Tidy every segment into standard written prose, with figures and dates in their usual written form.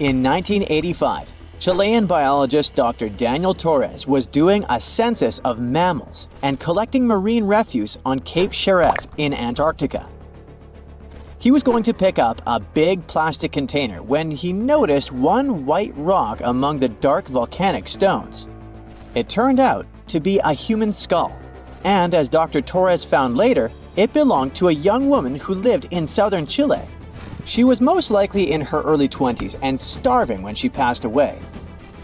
In 1985, Chilean biologist Dr. Daniel Torres was doing a census of mammals and collecting marine refuse on Cape Sheref in Antarctica. He was going to pick up a big plastic container when he noticed one white rock among the dark volcanic stones. It turned out to be a human skull, and as Dr. Torres found later, it belonged to a young woman who lived in southern Chile. She was most likely in her early 20s and starving when she passed away.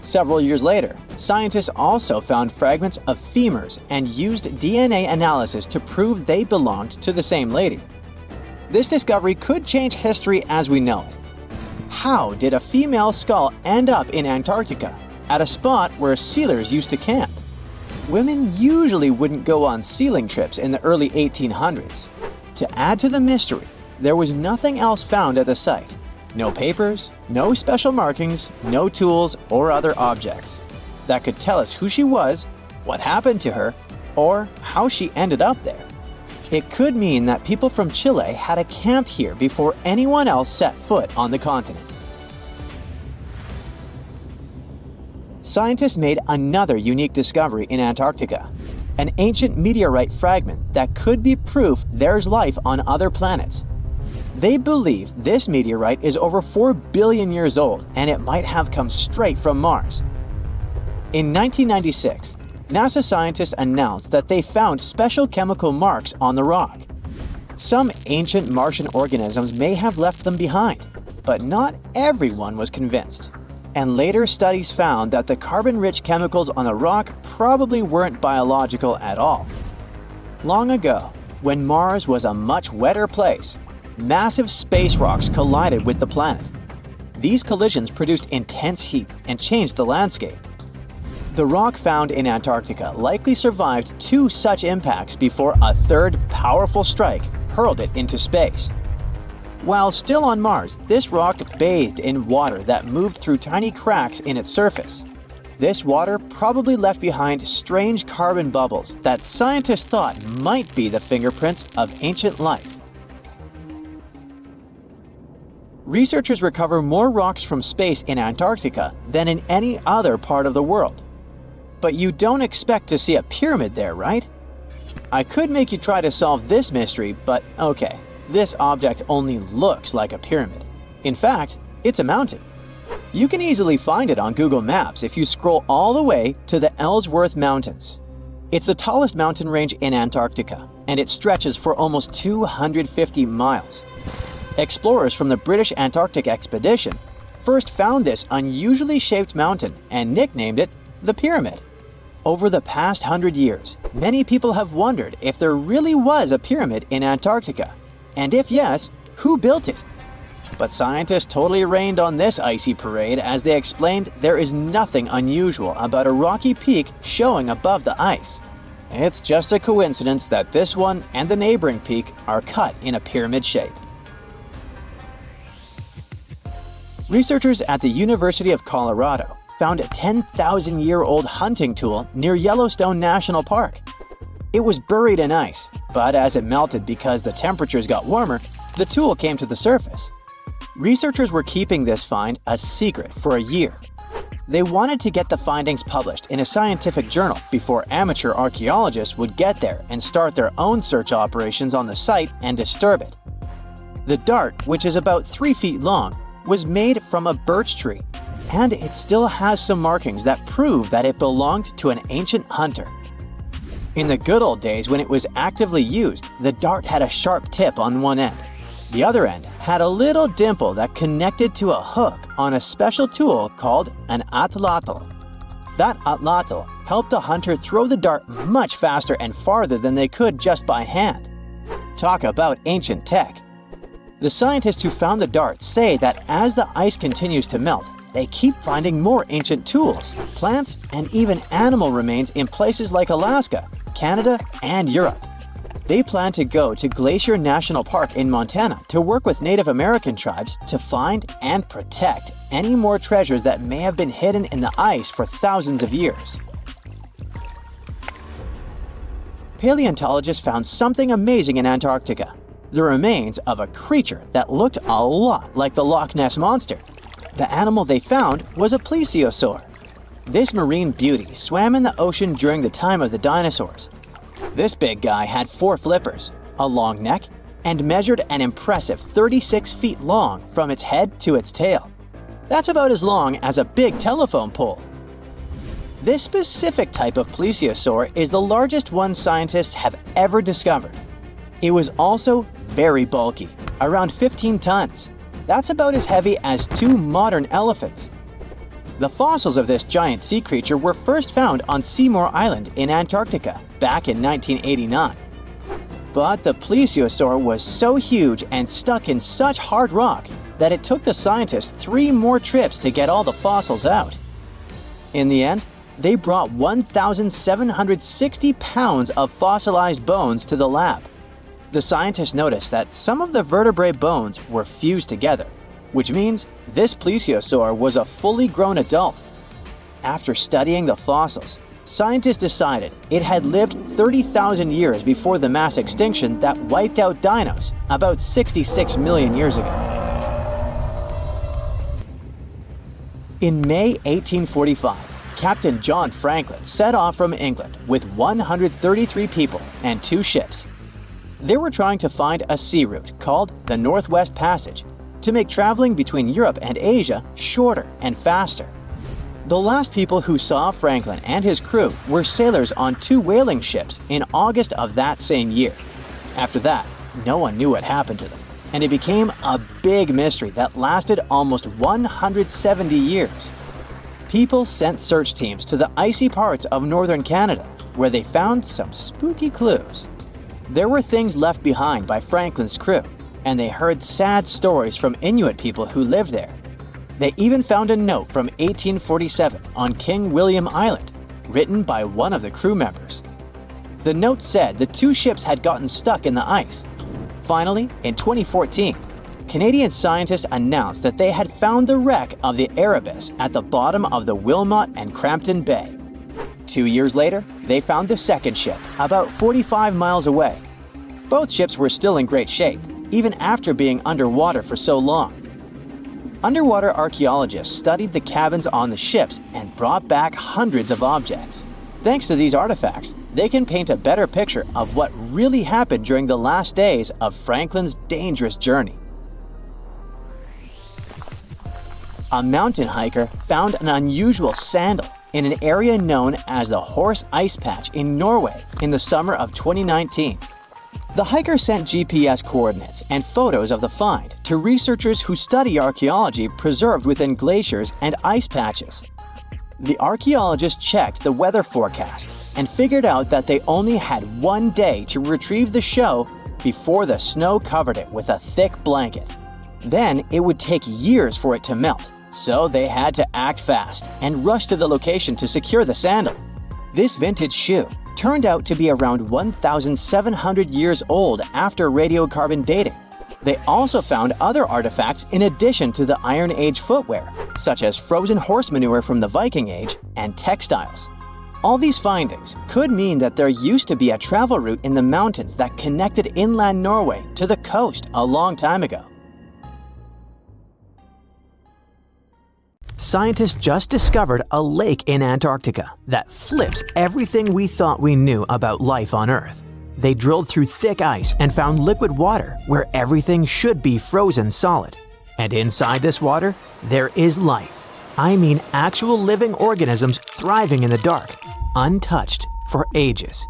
Several years later, scientists also found fragments of femurs and used DNA analysis to prove they belonged to the same lady. This discovery could change history as we know it. How did a female skull end up in Antarctica, at a spot where sealers used to camp? Women usually wouldn't go on sealing trips in the early 1800s. To add to the mystery, there was nothing else found at the site. No papers, no special markings, no tools or other objects that could tell us who she was, what happened to her, or how she ended up there. It could mean that people from Chile had a camp here before anyone else set foot on the continent. Scientists made another unique discovery in Antarctica, an ancient meteorite fragment that could be proof there's life on other planets. They believe this meteorite is over 4 billion years old and it might have come straight from Mars. In 1996, NASA scientists announced that they found special chemical marks on the rock. Some ancient Martian organisms may have left them behind, but not everyone was convinced. And later studies found that the carbon-rich chemicals on the rock probably weren't biological at all. Long ago, when Mars was a much wetter place, massive space rocks collided with the planet. These collisions produced intense heat and changed the landscape. The rock found in Antarctica likely survived 2 such impacts before a third powerful strike hurled it into space. While still on Mars, this rock bathed in water that moved through tiny cracks in its surface. This water probably left behind strange carbon bubbles that scientists thought might be the fingerprints of ancient life. Researchers recover more rocks from space in Antarctica than in any other part of the world. But you don't expect to see a pyramid there, right? I could make you try to solve this mystery, but okay, this object only looks like a pyramid. In fact, it's a mountain. You can easily find it on Google Maps if you scroll all the way to the Ellsworth Mountains. It's the tallest mountain range in Antarctica, and it stretches for almost 250 miles. Explorers from the British Antarctic Expedition first found this unusually shaped mountain and nicknamed it the Pyramid. Over the past 100 years, many people have wondered if there really was a pyramid in Antarctica, and if yes, who built it? But scientists totally rained on this icy parade as they explained there is nothing unusual about a rocky peak showing above the ice. It's just a coincidence that this one and the neighboring peak are cut in a pyramid shape. Researchers at the University of Colorado found a 10,000-year-old hunting tool near Yellowstone National Park. It was buried in ice, but as it melted because the temperatures got warmer, the tool came to the surface. Researchers were keeping this find a secret for a year. They wanted to get the findings published in a scientific journal before amateur archaeologists would get there and start their own search operations on the site and disturb it. The dart, which is about 3 feet long, was made from a birch tree, and it still has some markings that prove that it belonged to an ancient hunter. In the good old days when it was actively used, the dart had a sharp tip on one end. The other end had a little dimple that connected to a hook on a special tool called an atlatl. That atlatl helped a hunter throw the dart much faster and farther than they could just by hand. Talk about ancient tech. The scientists who found the dart say that as the ice continues to melt, they keep finding more ancient tools, plants, and even animal remains in places like Alaska, Canada, and Europe. They plan to go to Glacier National Park in Montana to work with Native American tribes to find and protect any more treasures that may have been hidden in the ice for thousands of years. Paleontologists found something amazing in Antarctica: the remains of a creature that looked a lot like the Loch Ness Monster. The animal they found was a plesiosaur. This marine beauty swam in the ocean during the time of the dinosaurs. This big guy had 4 flippers, a long neck, and measured an impressive 36 feet long from its head to its tail. That's about as long as a big telephone pole. This specific type of plesiosaur is the largest one scientists have ever discovered. It was also very bulky, around 15 tons. That's about as heavy as 2 modern elephants. The fossils of this giant sea creature were first found on Seymour Island in Antarctica back in 1989. But the plesiosaur was so huge and stuck in such hard rock that it took the scientists 3 more trips to get all the fossils out. In the end, they brought 1,760 pounds of fossilized bones to the lab. The scientists noticed that some of the vertebrae bones were fused together, which means this plesiosaur was a fully grown adult. After studying the fossils, scientists decided it had lived 30,000 years before the mass extinction that wiped out dinos about 66 million years ago. In May 1845, Captain John Franklin set off from England with 133 people and 2 ships. They were trying to find a sea route called the Northwest Passage to make traveling between Europe and Asia shorter and faster. The last people who saw Franklin and his crew were sailors on 2 whaling ships in August of that same year. After that, no one knew what happened to them, and it became a big mystery that lasted almost 170 years. People sent search teams to the icy parts of northern Canada, where they found some spooky clues. There were things left behind by Franklin's crew, and they heard sad stories from Inuit people who lived there. They even found a note from 1847 on King William Island, written by one of the crew members. The note said the 2 ships had gotten stuck in the ice. Finally, in 2014, Canadian scientists announced that they had found the wreck of the Erebus at the bottom of the Wilmot and Crampton Bay. 2 years later, they found the second ship, about 45 miles away. Both ships were still in great shape, even after being underwater for so long. Underwater archaeologists studied the cabins on the ships and brought back hundreds of objects. Thanks to these artifacts, they can paint a better picture of what really happened during the last days of Franklin's dangerous journey. A mountain hiker found an unusual sandal in an area known as the Horse Ice Patch in Norway in the summer of 2019. The hiker sent GPS coordinates and photos of the find to researchers who study archaeology preserved within glaciers and ice patches. The archaeologists checked the weather forecast and figured out that they only had 1 day to retrieve the show before the snow covered it with a thick blanket. Then it would take years for it to melt, so they had to act fast and rush to the location to secure the sandal. This vintage shoe turned out to be around 1,700 years old after radiocarbon dating. They also found other artifacts in addition to the Iron Age footwear, such as frozen horse manure from the Viking Age and textiles. All these findings could mean that there used to be a travel route in the mountains that connected inland Norway to the coast a long time ago. Scientists just discovered a lake in Antarctica that flips everything we thought we knew about life on Earth. They drilled through thick ice and found liquid water where everything should be frozen solid. And inside this water, there is life. I mean actual living organisms thriving in the dark, untouched for ages.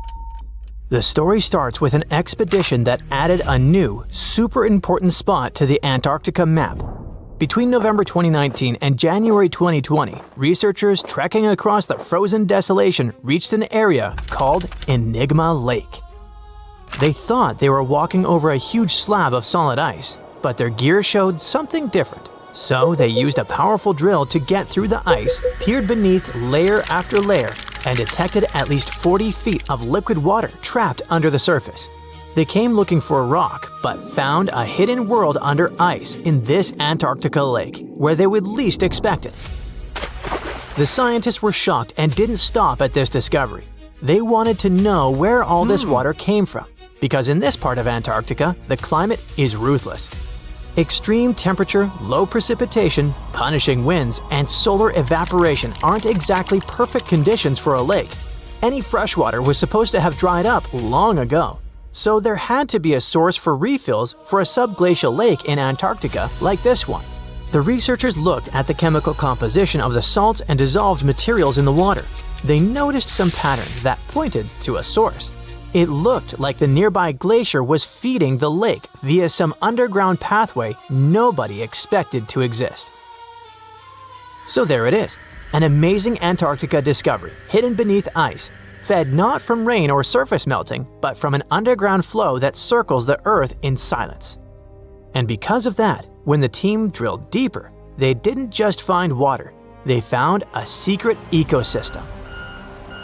The story starts with an expedition that added a new, super important spot to the Antarctica map. Between November 2019 and January 2020, researchers trekking across the frozen desolation reached an area called Enigma Lake. They thought they were walking over a huge slab of solid ice, but their gear showed something different. So they used a powerful drill to get through the ice, peered beneath layer after layer, and detected at least 40 feet of liquid water trapped under the surface. They came looking for a rock, but found a hidden world under ice in this Antarctica lake, where they would least expect it. The scientists were shocked and didn't stop at this discovery. They wanted to know where all this water came from, because in this part of Antarctica, the climate is ruthless. Extreme temperature, low precipitation, punishing winds, and solar evaporation aren't exactly perfect conditions for a lake. Any fresh water was supposed to have dried up long ago, so there had to be a source for refills for a subglacial lake in Antarctica like this one. The researchers looked at the chemical composition of the salts and dissolved materials in the water. They noticed some patterns that pointed to a source. It looked like the nearby glacier was feeding the lake via some underground pathway nobody expected to exist. So there it is, an amazing Antarctica discovery hidden beneath ice, fed not from rain or surface melting, but from an underground flow that circles the Earth in silence. And because of that, when the team drilled deeper, they didn't just find water, they found a secret ecosystem.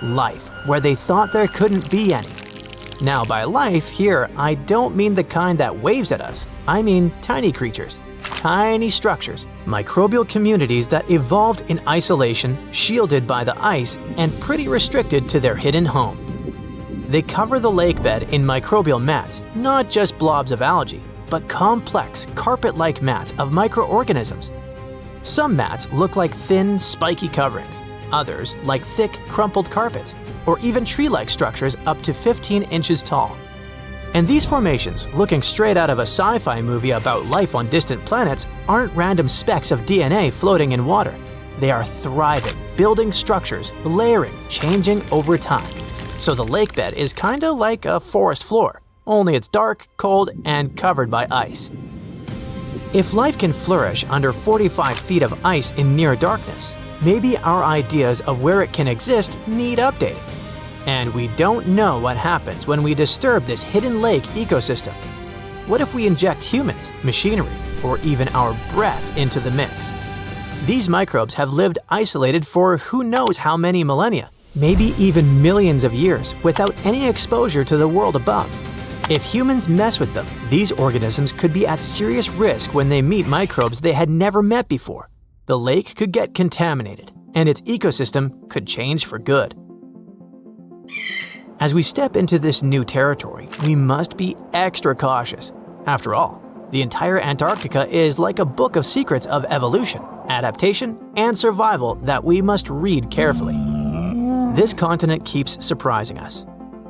Life, where they thought there couldn't be any. Now, by life here, I don't mean the kind that waves at us. I mean tiny creatures, tiny structures, microbial communities that evolved in isolation, shielded by the ice, and pretty restricted to their hidden home. They cover the lake bed in microbial mats, not just blobs of algae, but complex, carpet-like mats of microorganisms. Some mats look like thin, spiky coverings, others like thick, crumpled carpets, or even tree-like structures up to 15 inches tall. And these formations, looking straight out of a sci-fi movie about life on distant planets, aren't random specks of DNA floating in water. They are thriving, building structures, layering, changing over time. So the lake bed is kinda like a forest floor, only it's dark, cold, and covered by ice. If life can flourish under 45 feet of ice in near darkness, maybe our ideas of where it can exist need updating. And we don't know what happens when we disturb this hidden lake ecosystem. What if we inject humans, machinery, or even our breath into the mix? These microbes have lived isolated for who knows how many millennia, maybe even millions of years, without any exposure to the world above. If humans mess with them, these organisms could be at serious risk when they meet microbes they had never met before. The lake could get contaminated, and its ecosystem could change for good. As we step into this new territory, we must be extra cautious. After all, the entire Antarctica is like a book of secrets of evolution, adaptation, and survival that we must read carefully. This continent keeps surprising us.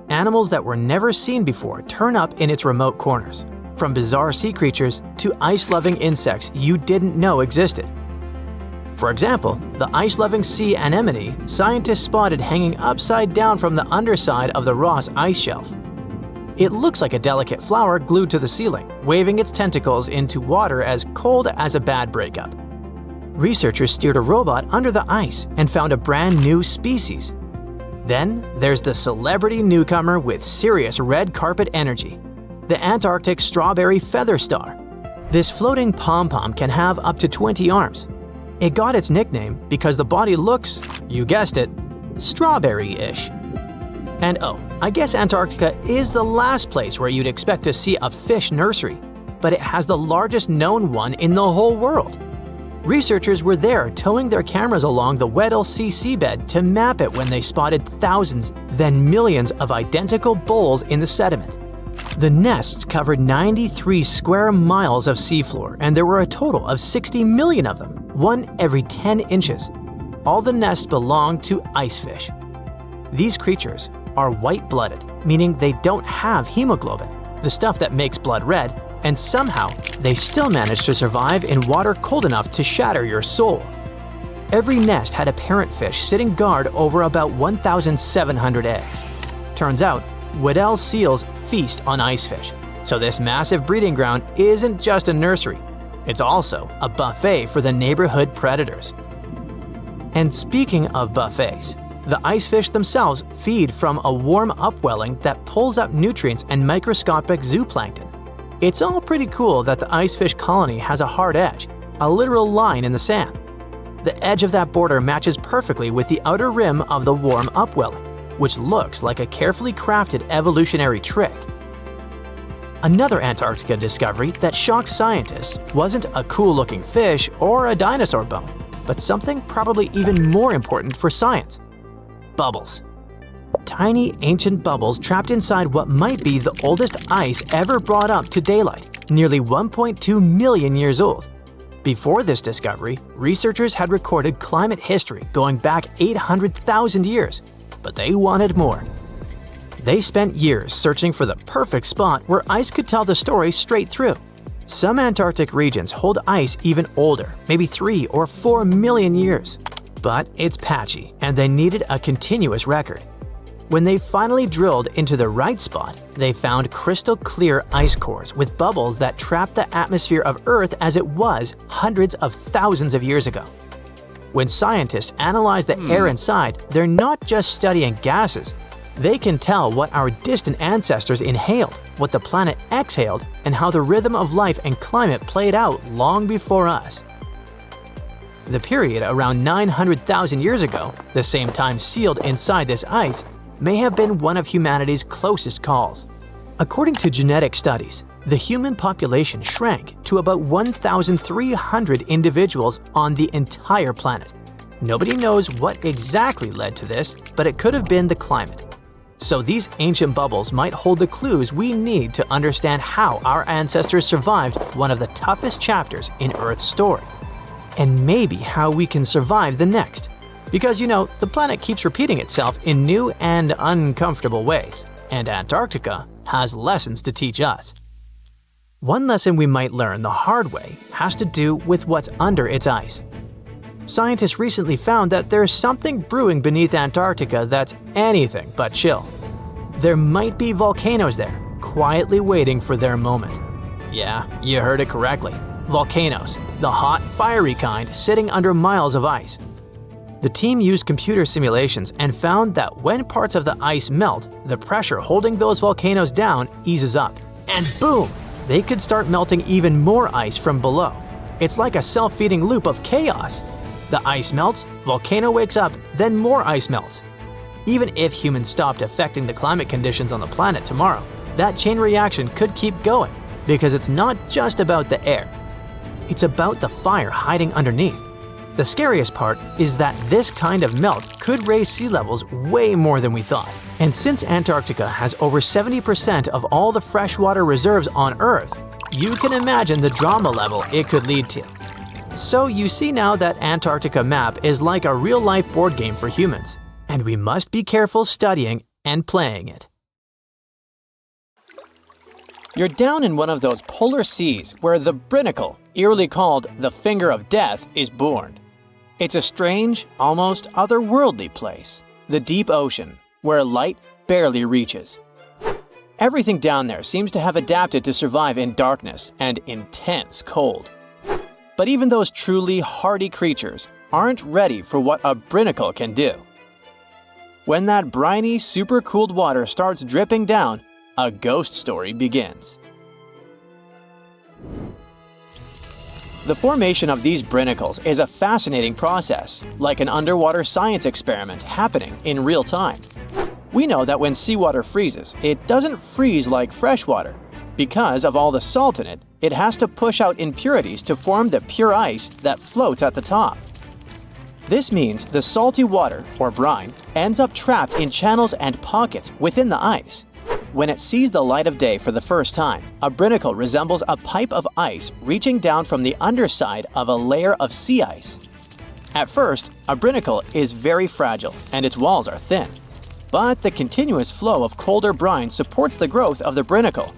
Animals that were never seen before turn up in its remote corners, from bizarre sea creatures to ice-loving insects you didn't know existed. For example, the ice-loving sea anemone scientists spotted hanging upside down from the underside of the Ross ice shelf. It looks like a delicate flower glued to the ceiling, waving its tentacles into water as cold as a bad breakup. Researchers steered a robot under the ice and found a brand new species. Then there's the celebrity newcomer with serious red carpet energy, the Antarctic strawberry feather star. This floating pom-pom can have up to 20 arms. It got its nickname because the body looks, you guessed it, strawberry-ish. And oh, I guess Antarctica is the last place where you'd expect to see a fish nursery, but it has the largest known one in the whole world. Researchers were there towing their cameras along the Weddell Sea seabed to map it when they spotted thousands, then millions of identical bowls in the sediment. The nests covered 93 square miles of seafloor, and there were a total of 60 million of them, one every 10 inches. All the nests belong to icefish. These creatures are white-blooded, meaning they don't have hemoglobin, the stuff that makes blood red, and somehow they still manage to survive in water cold enough to shatter your soul. Every nest had a parent fish sitting guard over about 1,700 eggs. Turns out, Weddell seals feast on icefish, so this massive breeding ground isn't just a nursery, it's also a buffet for the neighborhood predators. And speaking of buffets, the icefish themselves feed from a warm upwelling that pulls up nutrients and microscopic zooplankton. It's all pretty cool that the icefish colony has a hard edge, a literal line in the sand. The edge of that border matches perfectly with the outer rim of the warm upwelling, which looks like a carefully crafted evolutionary trick. Another Antarctica discovery that shocked scientists wasn't a cool-looking fish or a dinosaur bone, but something probably even more important for science: bubbles. Tiny ancient bubbles trapped inside what might be the oldest ice ever brought up to daylight, nearly 1.2 million years old. Before this discovery, researchers had recorded climate history going back 800,000 years, but they wanted more. They spent years searching for the perfect spot where ice could tell the story straight through. Some Antarctic regions hold ice even older, maybe 3 or 4 million years. But it's patchy, and they needed a continuous record. When they finally drilled into the right spot, they found crystal clear ice cores with bubbles that trapped the atmosphere of Earth as it was hundreds of thousands of years ago. When scientists analyze the air inside, they're not just studying gases. They can tell what our distant ancestors inhaled, what the planet exhaled, and how the rhythm of life and climate played out long before us. The period around 900,000 years ago, the same time sealed inside this ice, may have been one of humanity's closest calls. According to genetic studies, the human population shrank to about 1,300 individuals on the entire planet. Nobody knows what exactly led to this, but it could have been the climate. So these ancient bubbles might hold the clues we need to understand how our ancestors survived one of the toughest chapters in Earth's story. And maybe how we can survive the next. Because, the planet keeps repeating itself in new and uncomfortable ways, and Antarctica has lessons to teach us. One lesson we might learn the hard way has to do with what's under its ice. Scientists recently found that there's something brewing beneath Antarctica that's anything but chill. There might be volcanoes there, quietly waiting for their moment. Yeah, you heard it correctly. Volcanoes, the hot, fiery kind sitting under miles of ice. The team used computer simulations and found that when parts of the ice melt, the pressure holding those volcanoes down eases up. And boom! They could start melting even more ice from below. It's like a self-feeding loop of chaos. The ice melts, volcano wakes up, then more ice melts. Even if humans stopped affecting the climate conditions on the planet tomorrow, that chain reaction could keep going because it's not just about the air. It's about the fire hiding underneath. The scariest part is that this kind of melt could raise sea levels way more than we thought. And since Antarctica has over 70% of all the freshwater reserves on Earth, you can imagine the drama level it could lead to. So you see now that Antarctica map is like a real-life board game for humans, and we must be careful studying and playing it. You're down in one of those polar seas where the Brinicle, eerily called the Finger of Death, is born. It's a strange, almost otherworldly place, the deep ocean, where light barely reaches. Everything down there seems to have adapted to survive in darkness and intense cold. But even those truly hardy creatures aren't ready for what a Brinicle can do. When that briny, supercooled water starts dripping down, a ghost story begins. The formation of these Brinicles is a fascinating process, like an underwater science experiment happening in real time. We know that when seawater freezes, it doesn't freeze like fresh water. Because of all the salt in it, it has to push out impurities to form the pure ice that floats at the top. This means the salty water, or brine, ends up trapped in channels and pockets within the ice. When it sees the light of day for the first time, a Brinicle resembles a pipe of ice reaching down from the underside of a layer of sea ice. At first, a Brinicle is very fragile and its walls are thin. But the continuous flow of colder brine supports the growth of the Brinicle.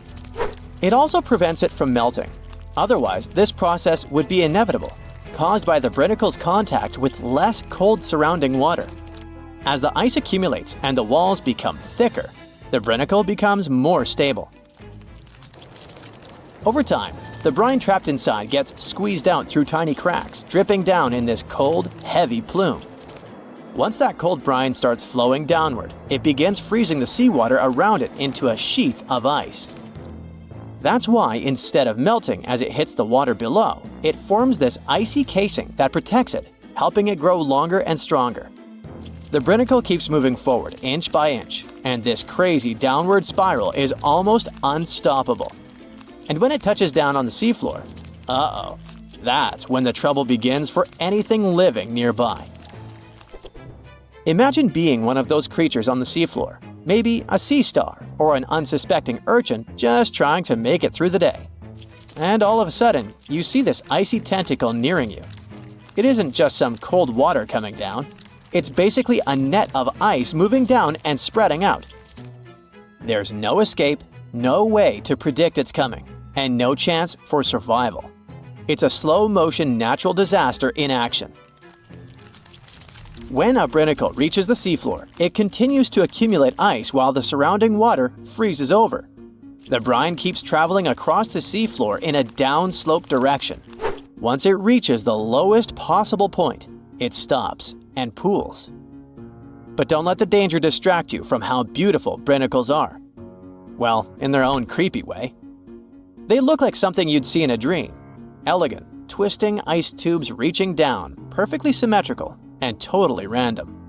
It also prevents it from melting. Otherwise, this process would be inevitable, caused by the Brinicle's contact with less cold surrounding water. As the ice accumulates and the walls become thicker, the Brinicle becomes more stable. Over time, the brine trapped inside gets squeezed out through tiny cracks, dripping down in this cold, heavy plume. Once that cold brine starts flowing downward, it begins freezing the seawater around it into a sheath of ice. That's why, instead of melting as it hits the water below, it forms this icy casing that protects it, helping it grow longer and stronger. The Brinicle keeps moving forward inch by inch, and this crazy downward spiral is almost unstoppable. And when it touches down on the seafloor, that's when the trouble begins for anything living nearby. Imagine being one of those creatures on the seafloor, maybe a sea star or an unsuspecting urchin just trying to make it through the day. and all of a sudden, you see this icy tentacle nearing you. It isn't just some cold water coming down. It's basically a net of ice moving down and spreading out. There's no escape, no way to predict its coming, and no chance for survival. It's a slow-motion natural disaster in action. When a Brinicle reaches the seafloor, it continues to accumulate ice while the surrounding water freezes over. The brine keeps traveling across the seafloor in a downslope direction. Once it reaches the lowest possible point, it stops and pools. But don't let the danger distract you from how beautiful Brinicles are. Well, in their own creepy way. They look like something you'd see in a dream. Elegant, twisting ice tubes reaching down, perfectly symmetrical, and totally random.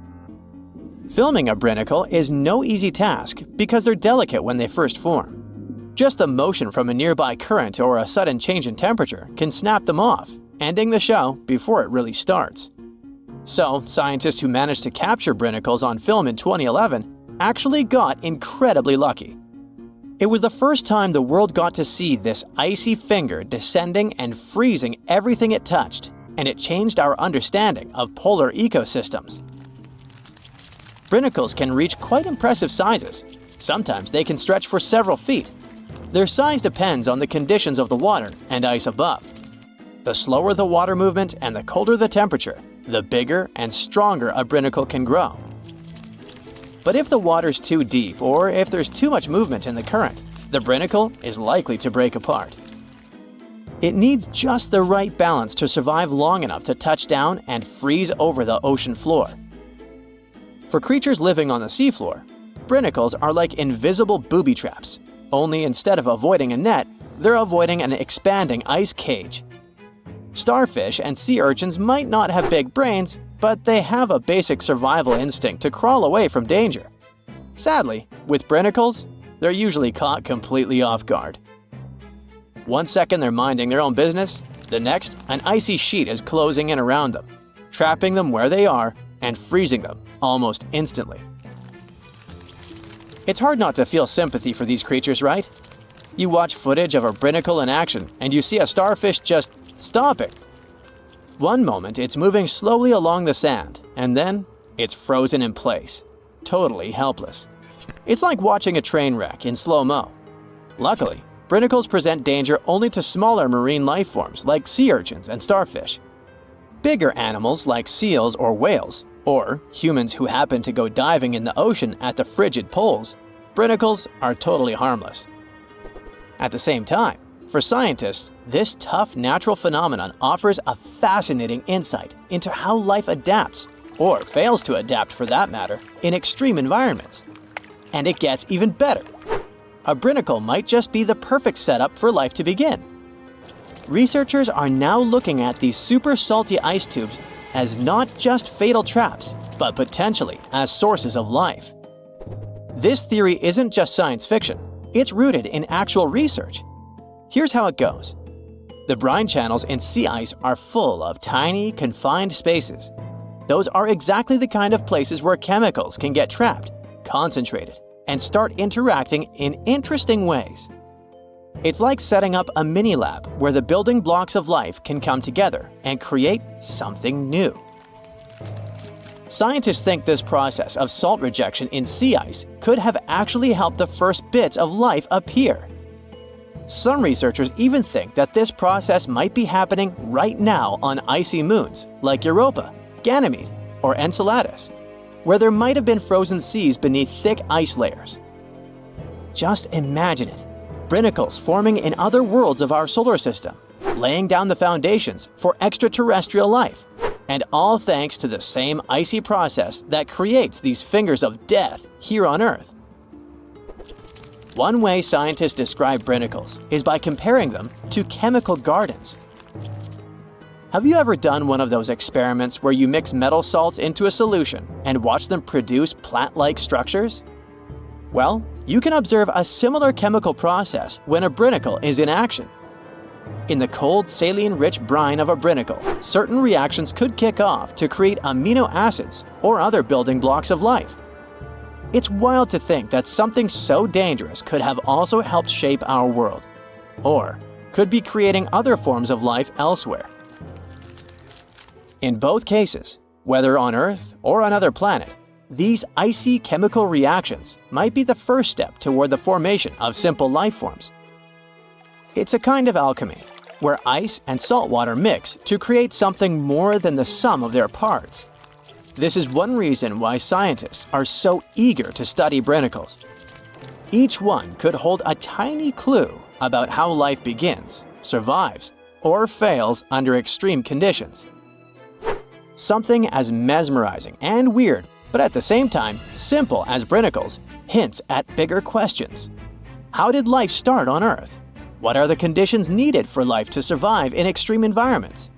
Filming a Brinicle is no easy task because they're delicate when they first form. Just the motion from a nearby current or a sudden change in temperature can snap them off, ending the show before it really starts. So, scientists who managed to capture Brinicles on film in 2011 actually got incredibly lucky. It was the first time the world got to see this icy finger descending and freezing everything it touched, and it changed our understanding of polar ecosystems. Brinicles can reach quite impressive sizes. Sometimes they can stretch for several feet. Their size depends on the conditions of the water and ice above. The slower the water movement and the colder the temperature, the bigger and stronger a Brinicle can grow. But if the water's too deep or if there's too much movement in the current, the Brinicle is likely to break apart. It needs just the right balance to survive long enough to touch down and freeze over the ocean floor. For creatures living on the seafloor, Brinicles are like invisible booby traps, only instead of avoiding a net, they're avoiding an expanding ice cage. Starfish and sea urchins might not have big brains, but they have a basic survival instinct to crawl away from danger. Sadly, with Brinicles, they're usually caught completely off guard. One second they're minding their own business, the next, an icy sheet is closing in around them, trapping them where they are and freezing them almost instantly. It's hard not to feel sympathy for these creatures, right? You watch footage of a Brinicle in action and you see a starfish just stopping. One moment it's moving slowly along the sand, and then it's frozen in place, totally helpless. It's like watching a train wreck in slow-mo. Luckily, Brinicles present danger only to smaller marine life forms like sea urchins and starfish. Bigger animals like seals or whales, or humans who happen to go diving in the ocean at the frigid poles, Brinicles are totally harmless. At the same time, for scientists, this tough natural phenomenon offers a fascinating insight into how life adapts, or fails to adapt for that matter, in extreme environments. And it gets even better. A Brinicle might just be the perfect setup for life to begin. Researchers are now looking at these super salty ice tubes as not just fatal traps, but potentially as sources of life. This theory isn't just science fiction, it's rooted in actual research. Here's how it goes. The brine channels in sea ice are full of tiny, confined spaces. Those are exactly the kind of places where chemicals can get trapped, concentrated, and start interacting in interesting ways. It's like setting up a mini-lab where the building blocks of life can come together and create something new. Scientists think this process of salt rejection in sea ice could have actually helped the first bits of life appear. Some researchers even think that this process might be happening right now on icy moons like Europa, Ganymede, or Enceladus, where there might have been frozen seas beneath thick ice layers. Just imagine it. Brinicles forming in other worlds of our solar system, laying down the foundations for extraterrestrial life, and all thanks to the same icy process that creates these fingers of death here on Earth. One way scientists describe Brinicles is by comparing them to chemical gardens. Have you ever done one of those experiments where you mix metal salts into a solution and watch them produce plant-like structures? Well, you can observe a similar chemical process when a Brinicle is in action. In the cold, saline-rich brine of a Brinicle, certain reactions could kick off to create amino acids or other building blocks of life. It's wild to think that something so dangerous could have also helped shape our world. Or could be creating other forms of life elsewhere. In both cases, whether on Earth or another planet, these icy chemical reactions might be the first step toward the formation of simple life forms. It's a kind of alchemy, where ice and salt water mix to create something more than the sum of their parts. This is one reason why scientists are so eager to study Brinicles. Each one could hold a tiny clue about how life begins, survives, or fails under extreme conditions. Something as mesmerizing and weird, but at the same time simple as Brinicles, hints at bigger questions. How did life start on Earth? What are the conditions needed for life to survive in extreme environments?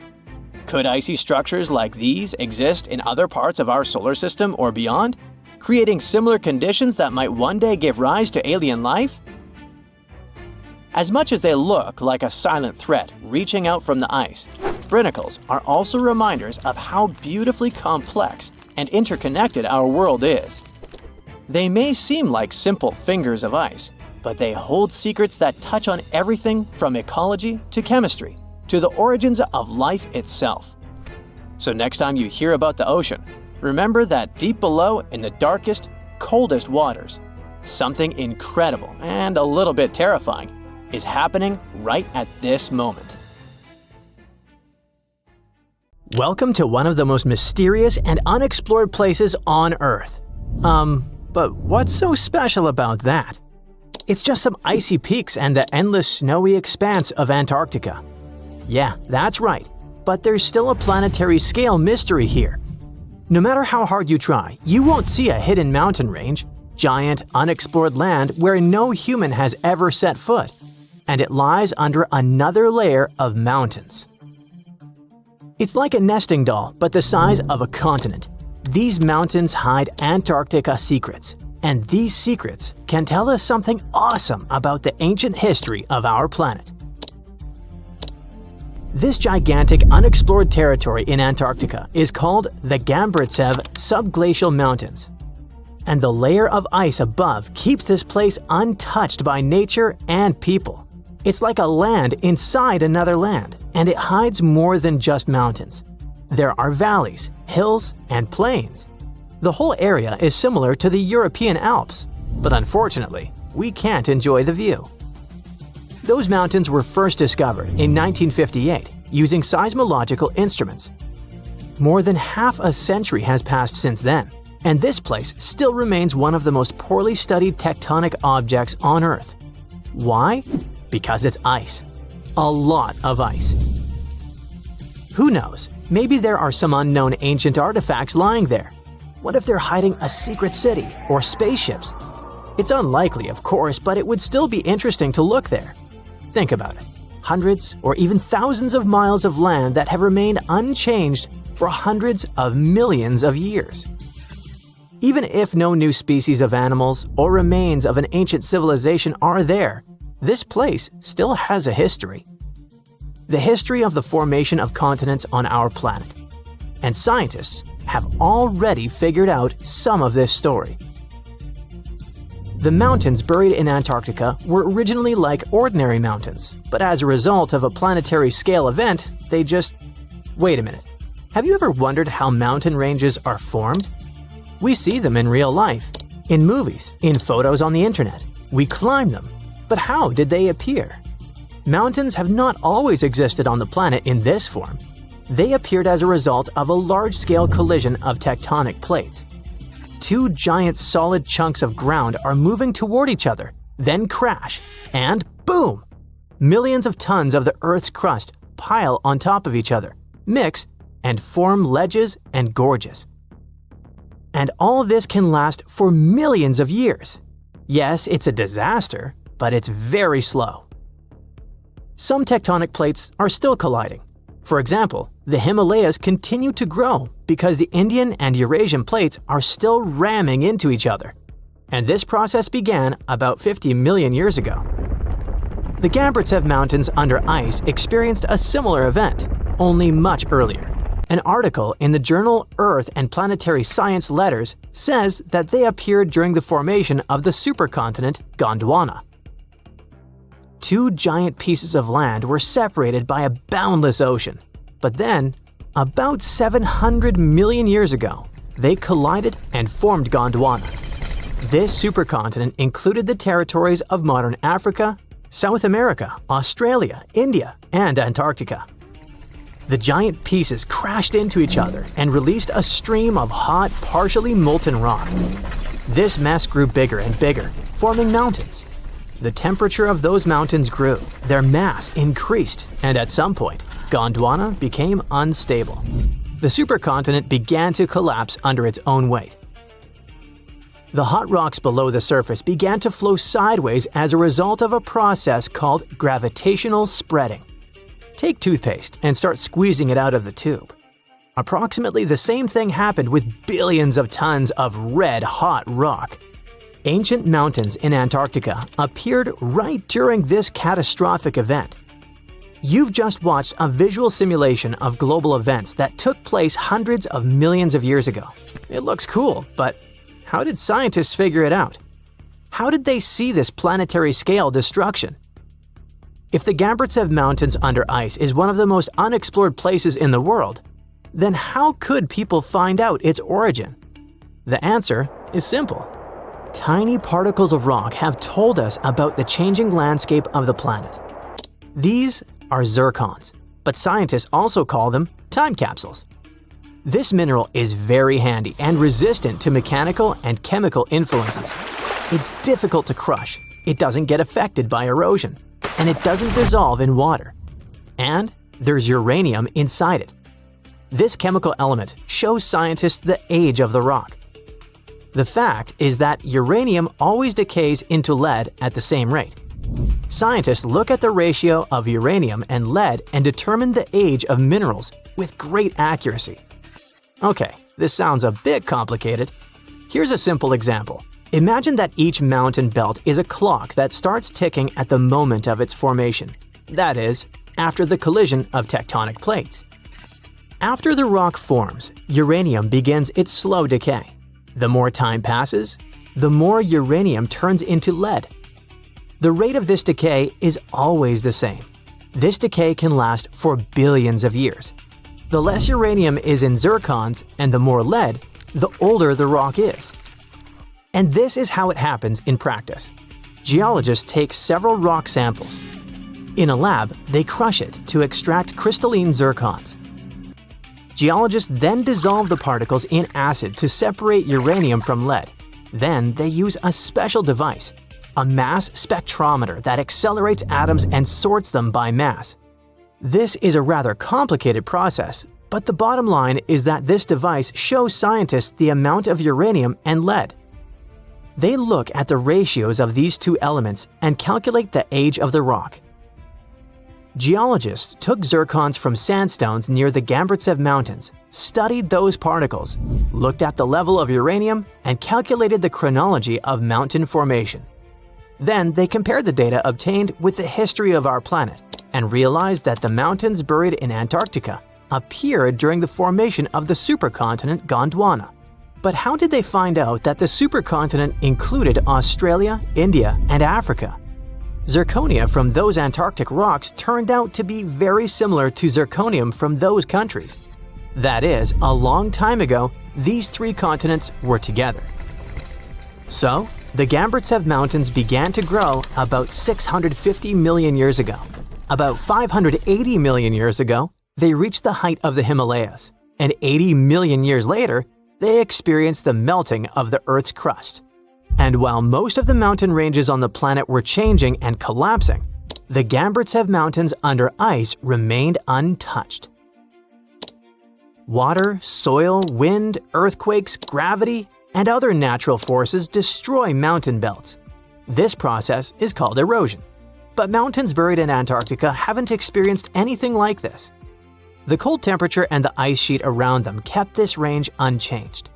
Could icy structures like these exist in other parts of our solar system or beyond, creating similar conditions that might one day give rise to alien life? As much as they look like a silent threat reaching out from the ice, Brinicles are also reminders of how beautifully complex and interconnected our world is. They may seem like simple fingers of ice, but they hold secrets that touch on everything from ecology to chemistry to the origins of life itself. So next time you hear about the ocean, remember that deep below in the darkest, coldest waters, something incredible and a little bit terrifying is happening right at this moment. Welcome to one of the most mysterious and unexplored places on Earth. But what's so special about that? It's just some icy peaks and the endless snowy expanse of Antarctica. Yeah, that's right, but there's still a planetary scale mystery here. No matter how hard you try, you won't see a hidden mountain range, giant, unexplored land where no human has ever set foot, and it lies under another layer of mountains. It's like a nesting doll, but the size of a continent. These mountains hide Antarctica secrets, and these secrets can tell us something awesome about the ancient history of our planet. This gigantic unexplored territory in Antarctica is called the Gamburtsev subglacial mountains. And the layer of ice above keeps this place untouched by nature and people. It's like a land inside another land, and it hides more than just mountains. There are valleys, hills, and plains. The whole area is similar to the European Alps, but unfortunately, we can't enjoy the view. Those mountains were first discovered in 1958 using seismological instruments. More than half a century has passed since then, and this place still remains one of the most poorly studied tectonic objects on Earth. Why? Because it's ice. A lot of ice. Who knows? Maybe there are some unknown ancient artifacts lying there. What if they're hiding a secret city or spaceships? It's unlikely, of course, but it would still be interesting to look there. Think about it. Hundreds or even thousands of miles of land that have remained unchanged for hundreds of millions of years. Even if no new species of animals or remains of an ancient civilization are there, this place still has a history. The history of the formation of continents on our planet. And scientists have already figured out some of this story. The mountains buried in Antarctica were originally like ordinary mountains, but as a result of a planetary scale event, they just… Wait a minute. Have you ever wondered how mountain ranges are formed? We see them in real life, in movies, in photos on the internet. We climb them. But how did they appear? Mountains have not always existed on the planet in this form. They appeared as a result of a large-scale collision of tectonic plates. Two giant solid chunks of ground are moving toward each other, then crash, and boom! Millions of tons of the Earth's crust pile on top of each other, mix, and form ledges and gorges. And all this can last for millions of years. Yes, it's a disaster, but it's very slow. Some tectonic plates are still colliding. For example, the Himalayas continue to grow because the Indian and Eurasian plates are still ramming into each other. And this process began about 50 million years ago. The Gamburtsev Mountains under ice experienced a similar event, only much earlier. An article in the journal Earth and Planetary Science Letters says that they appeared during the formation of the supercontinent Gondwana. Two giant pieces of land were separated by a boundless ocean. But then, about 700 million years ago, they collided and formed Gondwana. This supercontinent included the territories of modern Africa, South America, Australia, India, and Antarctica. The giant pieces crashed into each other and released a stream of hot, partially molten rock. This mess grew bigger and bigger, forming mountains. The temperature of those mountains grew, their mass increased, and at some point, Gondwana became unstable. The supercontinent began to collapse under its own weight. The hot rocks below the surface began to flow sideways as a result of a process called gravitational spreading. Take toothpaste and start squeezing it out of the tube. Approximately the same thing happened with billions of tons of red hot rock. Ancient mountains in Antarctica appeared right during this catastrophic event. You've just watched a visual simulation of global events that took place hundreds of millions of years ago. It looks cool, but how did scientists figure it out? How did they see this planetary scale destruction? If the Gamburtsev Mountains under ice is one of the most unexplored places in the world, then how could people find out its origin? The answer is simple. Tiny particles of rock have told us about the changing landscape of the planet. These are zircons, but scientists also call them time capsules. This mineral is very handy and resistant to mechanical and chemical influences. It's difficult to crush, it doesn't get affected by erosion, and it doesn't dissolve in water. And there's uranium inside it. This chemical element shows scientists the age of the rock. The fact is that uranium always decays into lead at the same rate. Scientists look at the ratio of uranium and lead and determine the age of minerals with great accuracy. Okay, this sounds a bit complicated. Here's a simple example. Imagine that each mountain belt is a clock that starts ticking at the moment of its formation. That is, after the collision of tectonic plates. After the rock forms, uranium begins its slow decay. The more time passes, the more uranium turns into lead. The rate of this decay is always the same. This decay can last for billions of years. The less uranium is in zircons and the more lead, the older the rock is. And this is how it happens in practice. Geologists take several rock samples. In a lab, they crush it to extract crystalline zircons. Geologists then dissolve the particles in acid to separate uranium from lead. Then they use a special device, a mass spectrometer that accelerates atoms and sorts them by mass. This is a rather complicated process, but the bottom line is that this device shows scientists the amount of uranium and lead. They look at the ratios of these two elements and calculate the age of the rock. Geologists took zircons from sandstones near the Gamburtsev Mountains, studied those particles, looked at the level of uranium, and calculated the chronology of mountain formation. Then they compared the data obtained with the history of our planet and realized that the mountains buried in Antarctica appeared during the formation of the supercontinent Gondwana. But how did they find out that the supercontinent included Australia, India, and Africa? Zirconia from those Antarctic rocks turned out to be very similar to zirconium from those countries. That is, a long time ago, these three continents were together. So, the Gamburtsev Mountains began to grow about 650 million years ago. About 580 million years ago, they reached the height of the Himalayas, and 80 million years later, they experienced the melting of the Earth's crust. And while most of the mountain ranges on the planet were changing and collapsing, the Gamburtsev Mountains under ice remained untouched. Water, soil, wind, earthquakes, gravity, and other natural forces destroy mountain belts. This process is called erosion. But mountains buried in Antarctica haven't experienced anything like this. The cold temperature and the ice sheet around them kept this range unchanged.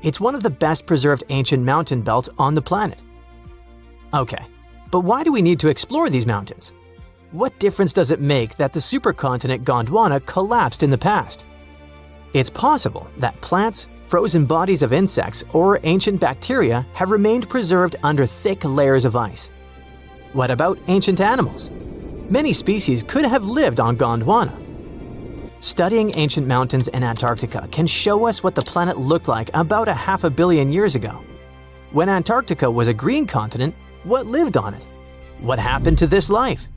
It's one of the best preserved ancient mountain belts on the planet. Okay, but why do we need to explore these mountains? What difference does it make that the supercontinent Gondwana collapsed in the past? It's possible that plants, frozen bodies of insects, or ancient bacteria have remained preserved under thick layers of ice. What about ancient animals? Many species could have lived on Gondwana. Studying ancient mountains in Antarctica can show us what the planet looked like about 500 million years ago. When Antarctica was a green continent, what lived on it? What happened to this life?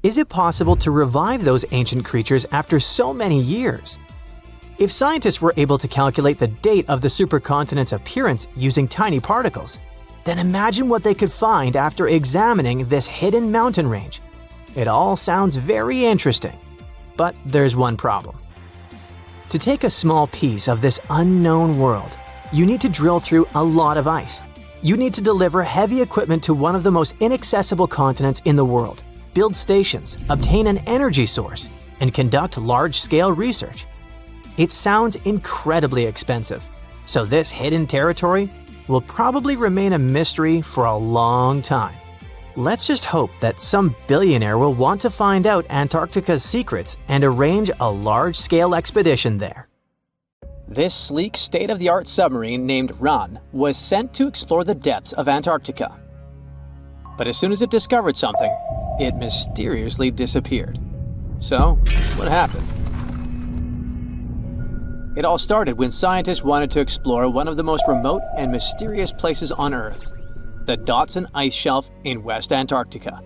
Is it possible to revive those ancient creatures after so many years? If scientists were able to calculate the date of the supercontinent's appearance using tiny particles, then imagine what they could find after examining this hidden mountain range. It all sounds very interesting, but there's one problem. To take a small piece of this unknown world, you need to drill through a lot of ice. You need to deliver heavy equipment to one of the most inaccessible continents in the world, build stations, obtain an energy source, and conduct large-scale research. It sounds incredibly expensive, so this hidden territory will probably remain a mystery for a long time. Let's just hope that some billionaire will want to find out Antarctica's secrets and arrange a large-scale expedition there. This sleek, state-of-the-art submarine named Ran was sent to explore the depths of Antarctica. But as soon as it discovered something, it mysteriously disappeared. So, what happened? It all started when scientists wanted to explore one of the most remote and mysterious places on Earth, the Dotson Ice Shelf in West Antarctica.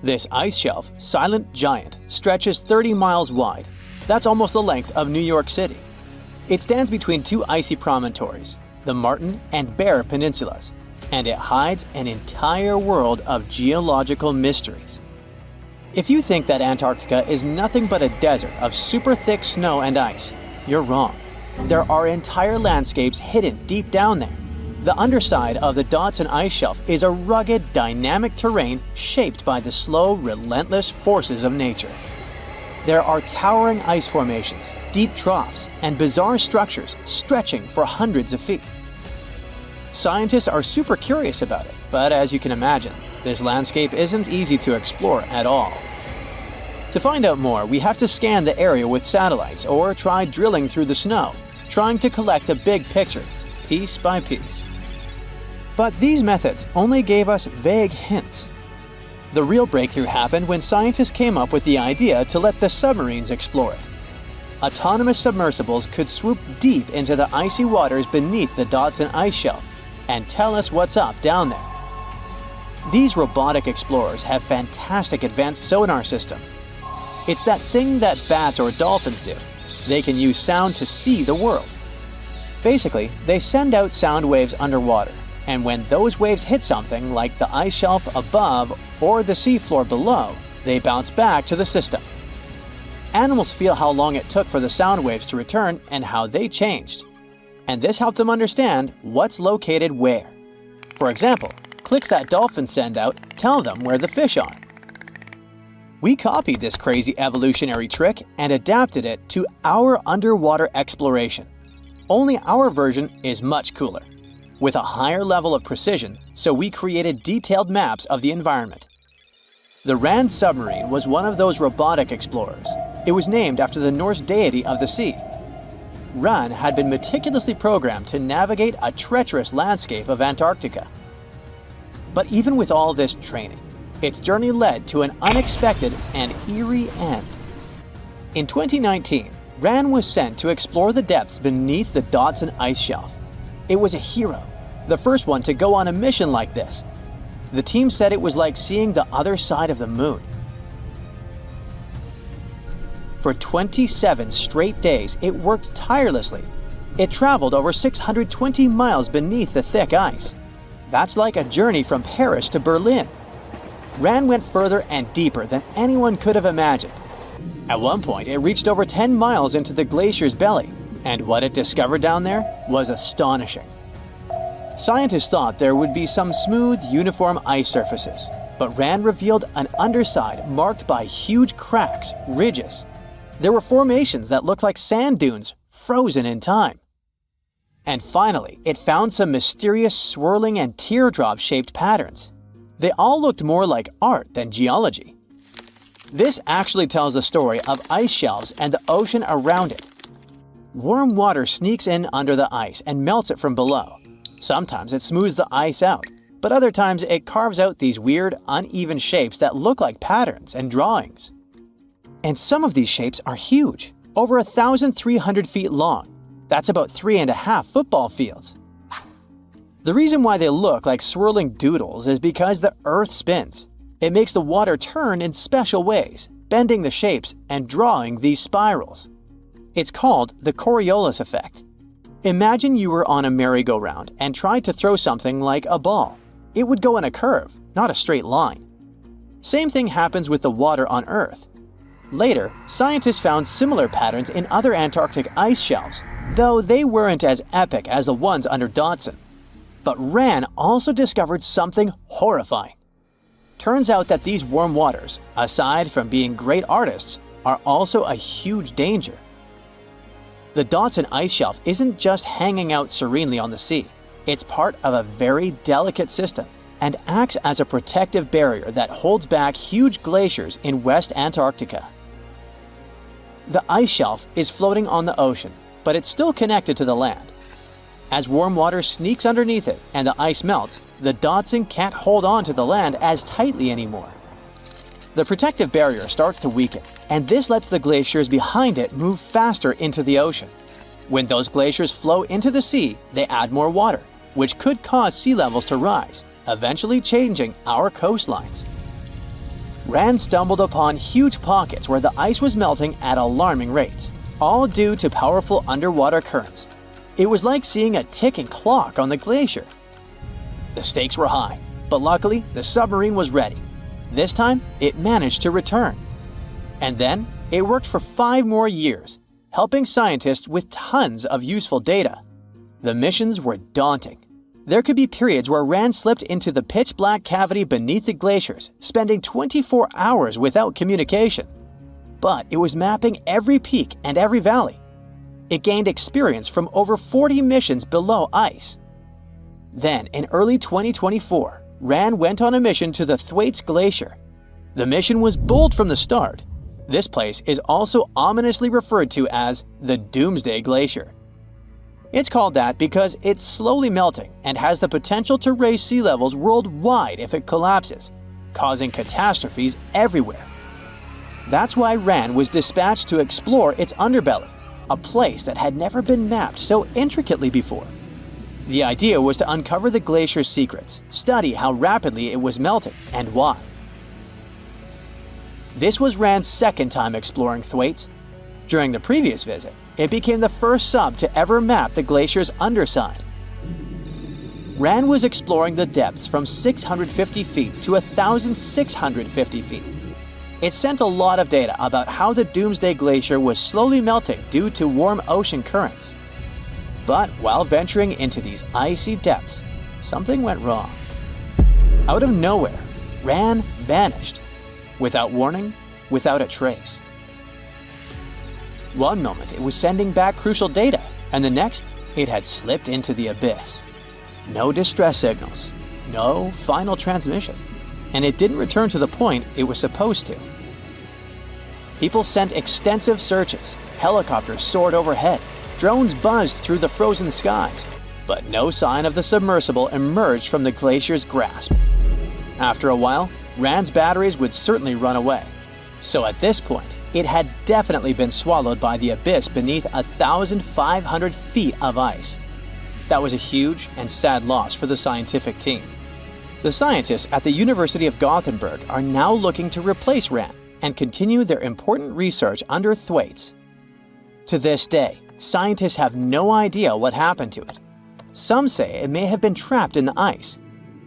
This ice shelf, silent giant, stretches 30 miles wide. That's almost the length of New York City. It stands between two icy promontories, the Martin and Bear Peninsulas, and it hides an entire world of geological mysteries. If you think that Antarctica is nothing but a desert of super thick snow and ice, you're wrong. There are entire landscapes hidden deep down there. The underside of the Dotson Ice Shelf is a rugged, dynamic terrain shaped by the slow, relentless forces of nature. There are towering ice formations, deep troughs, and bizarre structures stretching for hundreds of feet. Scientists are super curious about it, but as you can imagine, this landscape isn't easy to explore at all. To find out more, we have to scan the area with satellites or try drilling through the snow, trying to collect the big picture, piece by piece. But these methods only gave us vague hints. The real breakthrough happened when scientists came up with the idea to let the submarines explore it. Autonomous submersibles could swoop deep into the icy waters beneath the Dotson Ice Shelf and tell us what's up down there. These robotic explorers have fantastic advanced sonar systems. It's that thing that bats or dolphins do. They can use sound to see the world. Basically, they send out sound waves underwater, and when those waves hit something like the ice shelf above or the seafloor below, they bounce back to the system. Animals feel how long it took for the sound waves to return and how they changed. And this helped them understand what's located where. For example, clicks that dolphins send out tell them where the fish are. We copied this crazy evolutionary trick and adapted it to our underwater exploration. Only our version is much cooler, with a higher level of precision, so we created detailed maps of the environment. The Ran submarine was one of those robotic explorers. It was named after the Norse deity of the sea. Ran had been meticulously programmed to navigate a treacherous landscape of Antarctica. But even with all this training, its journey led to an unexpected and eerie end. In 2019, Ran was sent to explore the depths beneath the Dotson Ice Shelf. It was a hero, the first one to go on a mission like this. The team said it was like seeing the other side of the moon. For 27 straight days, it worked tirelessly. It traveled over 620 miles beneath the thick ice. That's like a journey from Paris to Berlin. Ran went further and deeper than anyone could have imagined. At one point, it reached over 10 miles into the glacier's belly, and what it discovered down there was astonishing. Scientists thought there would be some smooth, uniform ice surfaces, but Ran revealed an underside marked by huge cracks, ridges. There were formations that looked like sand dunes, frozen in time. And finally, it found some mysterious swirling and teardrop-shaped patterns. They all looked more like art than geology. This actually tells the story of ice shelves and the ocean around it. Warm water sneaks in under the ice and melts it from below. Sometimes it smooths the ice out, but other times it carves out these weird, uneven shapes that look like patterns and drawings. And some of these shapes are huge, over 1,300 feet long. That's about 3.5 football fields. The reason why they look like swirling doodles is because the Earth spins. It makes the water turn in special ways, bending the shapes and drawing these spirals. It's called the Coriolis effect. Imagine you were on a merry-go-round and tried to throw something like a ball. It would go in a curve, not a straight line. Same thing happens with the water on Earth. Later, scientists found similar patterns in other Antarctic ice shelves, though they weren't as epic as the ones under Dodson. But Ran also discovered something horrifying. Turns out that these warm waters, aside from being great artists, are also a huge danger. The Dodson ice shelf isn't just hanging out serenely on the sea. It's part of a very delicate system and acts as a protective barrier that holds back huge glaciers in West Antarctica. The ice shelf is floating on the ocean, but it's still connected to the land. As warm water sneaks underneath it and the ice melts, the Dodson can't hold on to the land as tightly anymore. The protective barrier starts to weaken, and this lets the glaciers behind it move faster into the ocean. When those glaciers flow into the sea, they add more water, which could cause sea levels to rise, eventually changing our coastlines. Rand stumbled upon huge pockets where the ice was melting at alarming rates, all due to powerful underwater currents. It was like seeing a ticking clock on the glacier. The stakes were high, but luckily the submarine was ready. This time, it managed to return. And then, it worked for 5 more years, helping scientists with tons of useful data. The missions were daunting. There could be periods where Rand slipped into the pitch-black cavity beneath the glaciers, spending 24 hours without communication. But it was mapping every peak and every valley. It gained experience from over 40 missions below ice. Then, in early 2024, Rand went on a mission to the Thwaites Glacier. The mission was bold from the start. This place is also ominously referred to as the Doomsday Glacier. It's called that because it's slowly melting and has the potential to raise sea levels worldwide if it collapses, causing catastrophes everywhere. That's why Rand was dispatched to explore its underbelly, a place that had never been mapped so intricately before. The idea was to uncover the glacier's secrets, study how rapidly it was melting and why. This was Rand's second time exploring Thwaites. During the previous visit, it became the first sub to ever map the glacier's underside. Rand was exploring the depths from 650 feet to 1,650 feet. It sent a lot of data about how the Doomsday Glacier was slowly melting due to warm ocean currents. But while venturing into these icy depths, something went wrong. Out of nowhere, Rand vanished. Without warning, without a trace. One moment it was sending back crucial data, and the next it had slipped into the abyss. No distress signals, no final transmission, and it didn't return to the point it was supposed to. People sent extensive searches, helicopters soared overhead, drones buzzed through the frozen skies, but no sign of the submersible emerged from the glacier's grasp. After a while, Rand's batteries would certainly run away. So at this point, it had definitely been swallowed by the abyss beneath 1,500 feet of ice. That was a huge and sad loss for the scientific team. The scientists at the University of Gothenburg are now looking to replace Rand and continue their important research under Thwaites. To this day, scientists have no idea what happened to it. Some say it may have been trapped in the ice.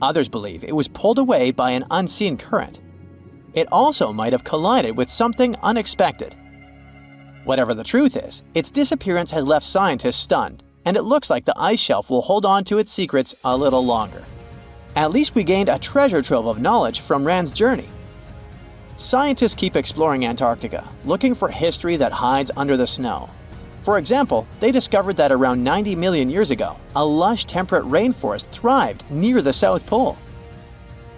Others believe it was pulled away by an unseen current. It also might have collided with something unexpected. Whatever the truth is, its disappearance has left scientists stunned, and it looks like the ice shelf will hold on to its secrets a little longer. At least we gained a treasure trove of knowledge from Rand's journey. Scientists keep exploring Antarctica, looking for history that hides under the snow. For example, they discovered that around 90 million years ago, a lush temperate rainforest thrived near the South Pole.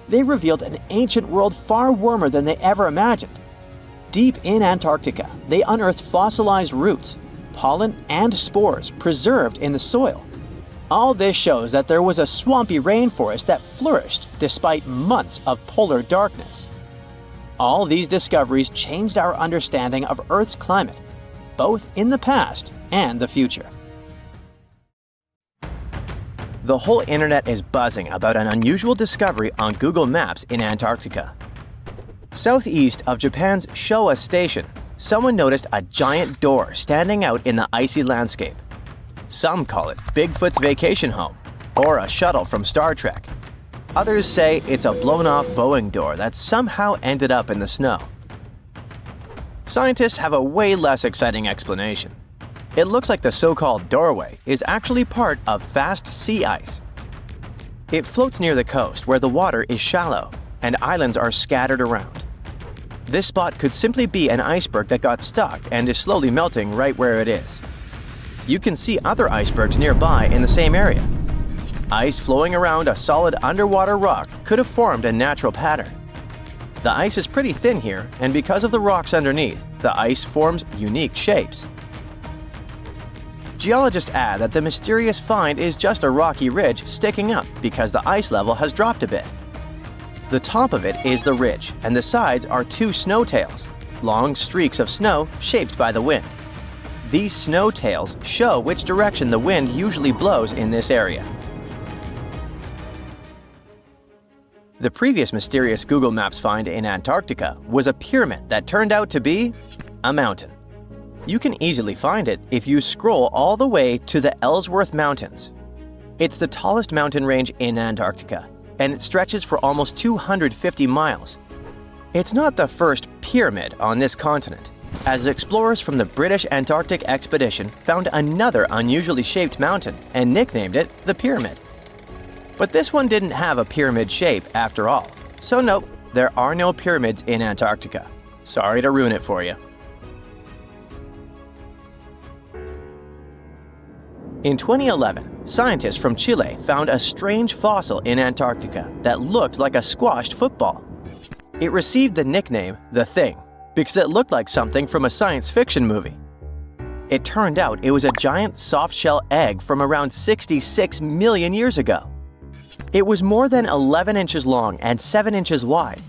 They revealed an ancient world far warmer than they ever imagined. Deep in Antarctica, they unearthed fossilized roots, pollen, and spores preserved in the soil. All this shows that there was a swampy rainforest that flourished despite months of polar darkness. All these discoveries changed our understanding of Earth's climate, both in the past and the future. The whole internet is buzzing about an unusual discovery on Google Maps in Antarctica. Southeast of Japan's Showa Station, someone noticed a giant door standing out in the icy landscape. Some call it Bigfoot's vacation home, or a shuttle from Star Trek. Others say it's a blown-off Boeing door that somehow ended up in the snow. Scientists have a way less exciting explanation. It looks like the so-called doorway is actually part of fast sea ice. It floats near the coast where the water is shallow and islands are scattered around. This spot could simply be an iceberg that got stuck and is slowly melting right where it is. You can see other icebergs nearby in the same area. Ice flowing around a solid underwater rock could have formed a natural pattern. The ice is pretty thin here, and because of the rocks underneath, the ice forms unique shapes. Geologists add that the mysterious find is just a rocky ridge sticking up because the ice level has dropped a bit. The top of it is the ridge, and the sides are two snow tails, long streaks of snow shaped by the wind. These snow tails show which direction the wind usually blows in this area. The previous mysterious Google Maps find in Antarctica was a pyramid that turned out to be a mountain. You can easily find it if you scroll all the way to the Ellsworth Mountains. It's the tallest mountain range in Antarctica, and it stretches for almost 250 miles. It's not the first pyramid on this continent, as explorers from the British Antarctic expedition found another unusually shaped mountain and nicknamed it the Pyramid. But this one didn't have a pyramid shape after all, so nope, there are no pyramids in Antarctica. Sorry to ruin it for you. In 2011, scientists from Chile found a strange fossil in Antarctica that looked like a squashed football. It received the nickname The Thing because it looked like something from a science fiction movie. It turned out it was a giant soft-shell egg from around 66 million years ago. It was more than 11 inches long and 7 inches wide.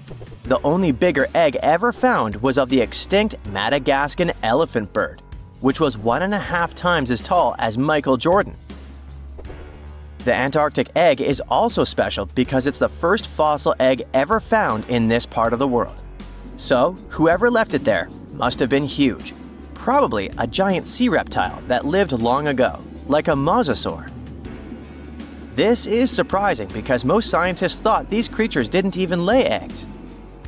The only bigger egg ever found was of the extinct Madagascan elephant bird, which was 1.5 times as tall as Michael Jordan. The Antarctic egg is also special because it's the first fossil egg ever found in this part of the world. So, whoever left it there must have been huge, probably a giant sea reptile that lived long ago, like a mosasaur. This is surprising because most scientists thought these creatures didn't even lay eggs.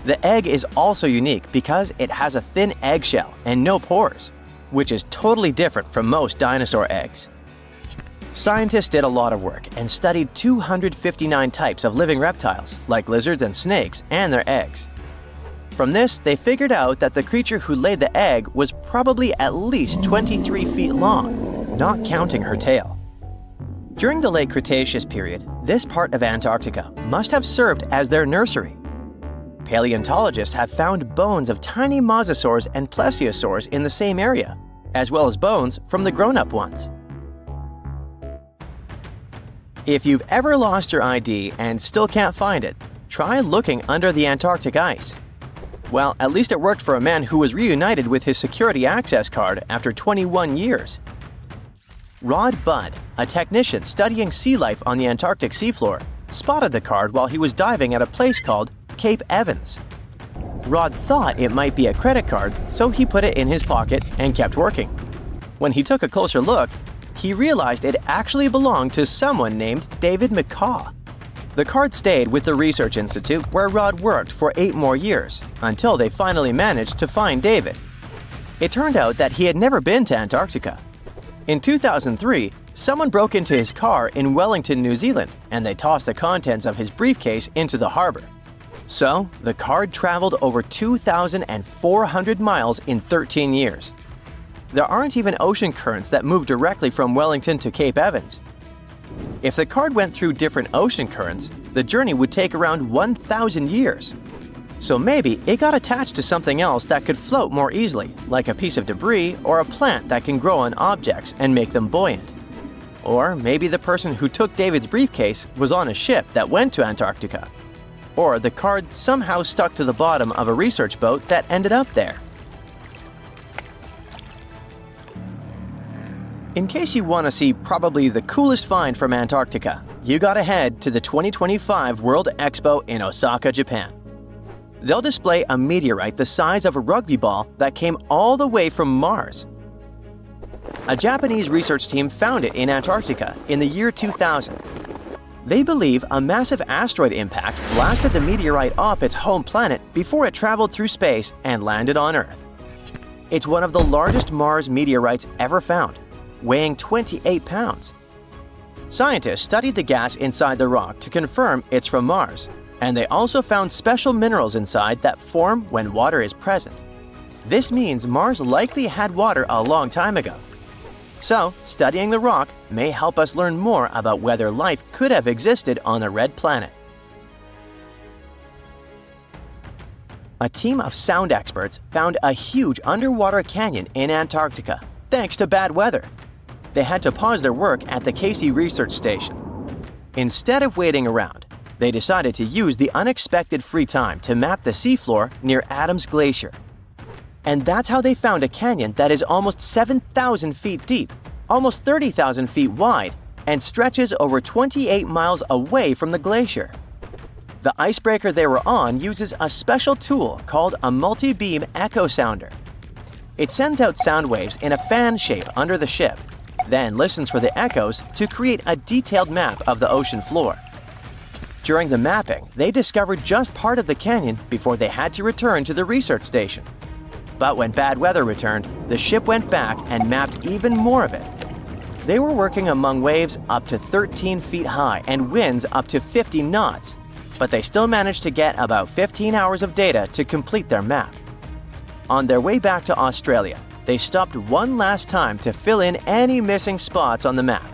The egg is also unique because it has a thin eggshell and no pores, which is totally different from most dinosaur eggs. Scientists did a lot of work and studied 259 types of living reptiles, like lizards and snakes, and their eggs. From this, they figured out that the creature who laid the egg was probably at least 23 feet long, not counting her tail. During the late Cretaceous period, this part of Antarctica must have served as their nursery. Paleontologists have found bones of tiny mosasaurs and plesiosaurs in the same area, as well as bones from the grown-up ones. If you've ever lost your ID and still can't find it, try looking under the Antarctic ice. Well, at least it worked for a man who was reunited with his security access card after 21 years. Rod Budd, a technician studying sea life on the Antarctic seafloor, spotted the card while he was diving at a place called Cape Evans. Rod thought it might be a credit card, so he put it in his pocket and kept working. When he took a closer look, he realized it actually belonged to someone named David McCaw. The card stayed with the research institute where Rod worked for 8 more years, until they finally managed to find David. It turned out that he had never been to Antarctica. In 2003, someone broke into his car in Wellington, New Zealand, and they tossed the contents of his briefcase into the harbor. So, the card traveled over 2,400 miles in 13 years. There aren't even ocean currents that move directly from Wellington to Cape Evans. If the card went through different ocean currents, the journey would take around 1,000 years. So maybe it got attached to something else that could float more easily, like a piece of debris or a plant that can grow on objects and make them buoyant. Or maybe the person who took David's briefcase was on a ship that went to Antarctica. Or the card somehow stuck to the bottom of a research boat that ended up there. In case you want to see probably the coolest find from Antarctica, you gotta head to the 2025 World Expo in Osaka, Japan. They'll display a meteorite the size of a rugby ball that came all the way from Mars. A Japanese research team found it in Antarctica in the year 2000. They believe a massive asteroid impact blasted the meteorite off its home planet before it traveled through space and landed on Earth. It's one of the largest Mars meteorites ever found, weighing 28 pounds. Scientists studied the gas inside the rock to confirm it's from Mars, and they also found special minerals inside that form when water is present. This means Mars likely had water a long time ago. So, studying the rock may help us learn more about whether life could have existed on a red planet. A team of sound experts found a huge underwater canyon in Antarctica, thanks to bad weather. They had to pause their work at the Casey Research Station. Instead of waiting around, they decided to use the unexpected free time to map the seafloor near Adams Glacier. And that's how they found a canyon that is almost 7,000 feet deep, almost 30,000 feet wide, and stretches over 28 miles away from the glacier. The icebreaker they were on uses a special tool called a multi-beam echo sounder. It sends out sound waves in a fan shape under the ship, then listens for the echoes to create a detailed map of the ocean floor. During the mapping, they discovered just part of the canyon before they had to return to the research station. But when bad weather returned, the ship went back and mapped even more of it. They were working among waves up to 13 feet high and winds up to 50 knots, but they still managed to get about 15 hours of data to complete their map. On their way back to Australia, they stopped one last time to fill in any missing spots on the map.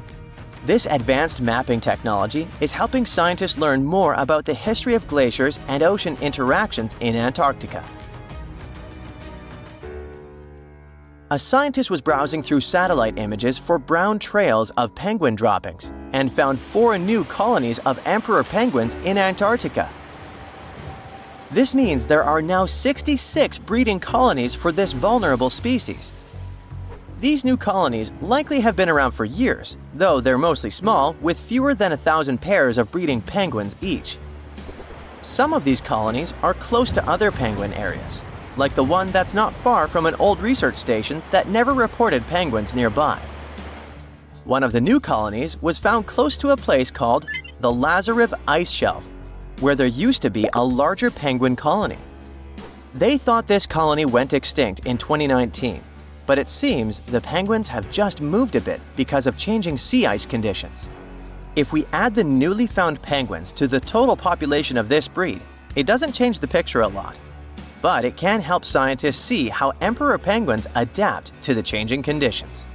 This advanced mapping technology is helping scientists learn more about the history of glaciers and ocean interactions in Antarctica. A scientist was browsing through satellite images for brown trails of penguin droppings and found 4 new colonies of emperor penguins in Antarctica. This means there are now 66 breeding colonies for this vulnerable species. These new colonies likely have been around for years, though they're mostly small, with fewer than 1,000 pairs of breeding penguins each. Some of these colonies are close to other penguin areas, like the one that's not far from an old research station that never reported penguins nearby. One of the new colonies was found close to a place called the Lazarev Ice Shelf, where there used to be a larger penguin colony. They thought this colony went extinct in 2019, but it seems the penguins have just moved a bit because of changing sea ice conditions. If we add the newly found penguins to the total population of this breed, it doesn't change the picture a lot. But it can help scientists see how emperor penguins adapt to the changing conditions.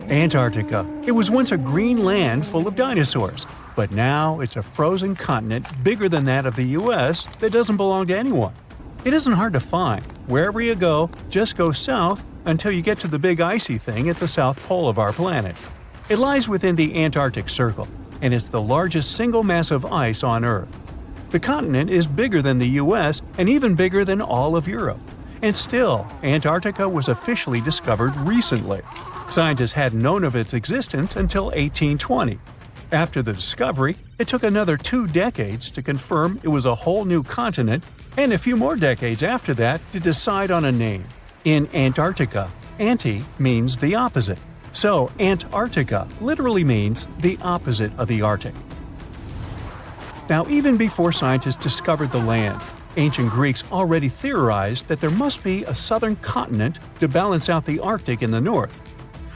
Antarctica. It was once a green land full of dinosaurs, but now it's a frozen continent bigger than that of the US that doesn't belong to anyone. It isn't hard to find. Wherever you go, just go south until you get to the big icy thing at the south pole of our planet. It lies within the Antarctic Circle, and it's the largest single mass of ice on Earth. The continent is bigger than the US and even bigger than all of Europe. And still, Antarctica was officially discovered recently. Scientists hadn't known of its existence until 1820. After the discovery, it took another 2 decades to confirm it was a whole new continent, and a few more decades after that to decide on a name. In Antarctica, anti means the opposite. So Antarctica literally means the opposite of the Arctic. Now, even before scientists discovered the land, ancient Greeks already theorized that there must be a southern continent to balance out the Arctic in the north.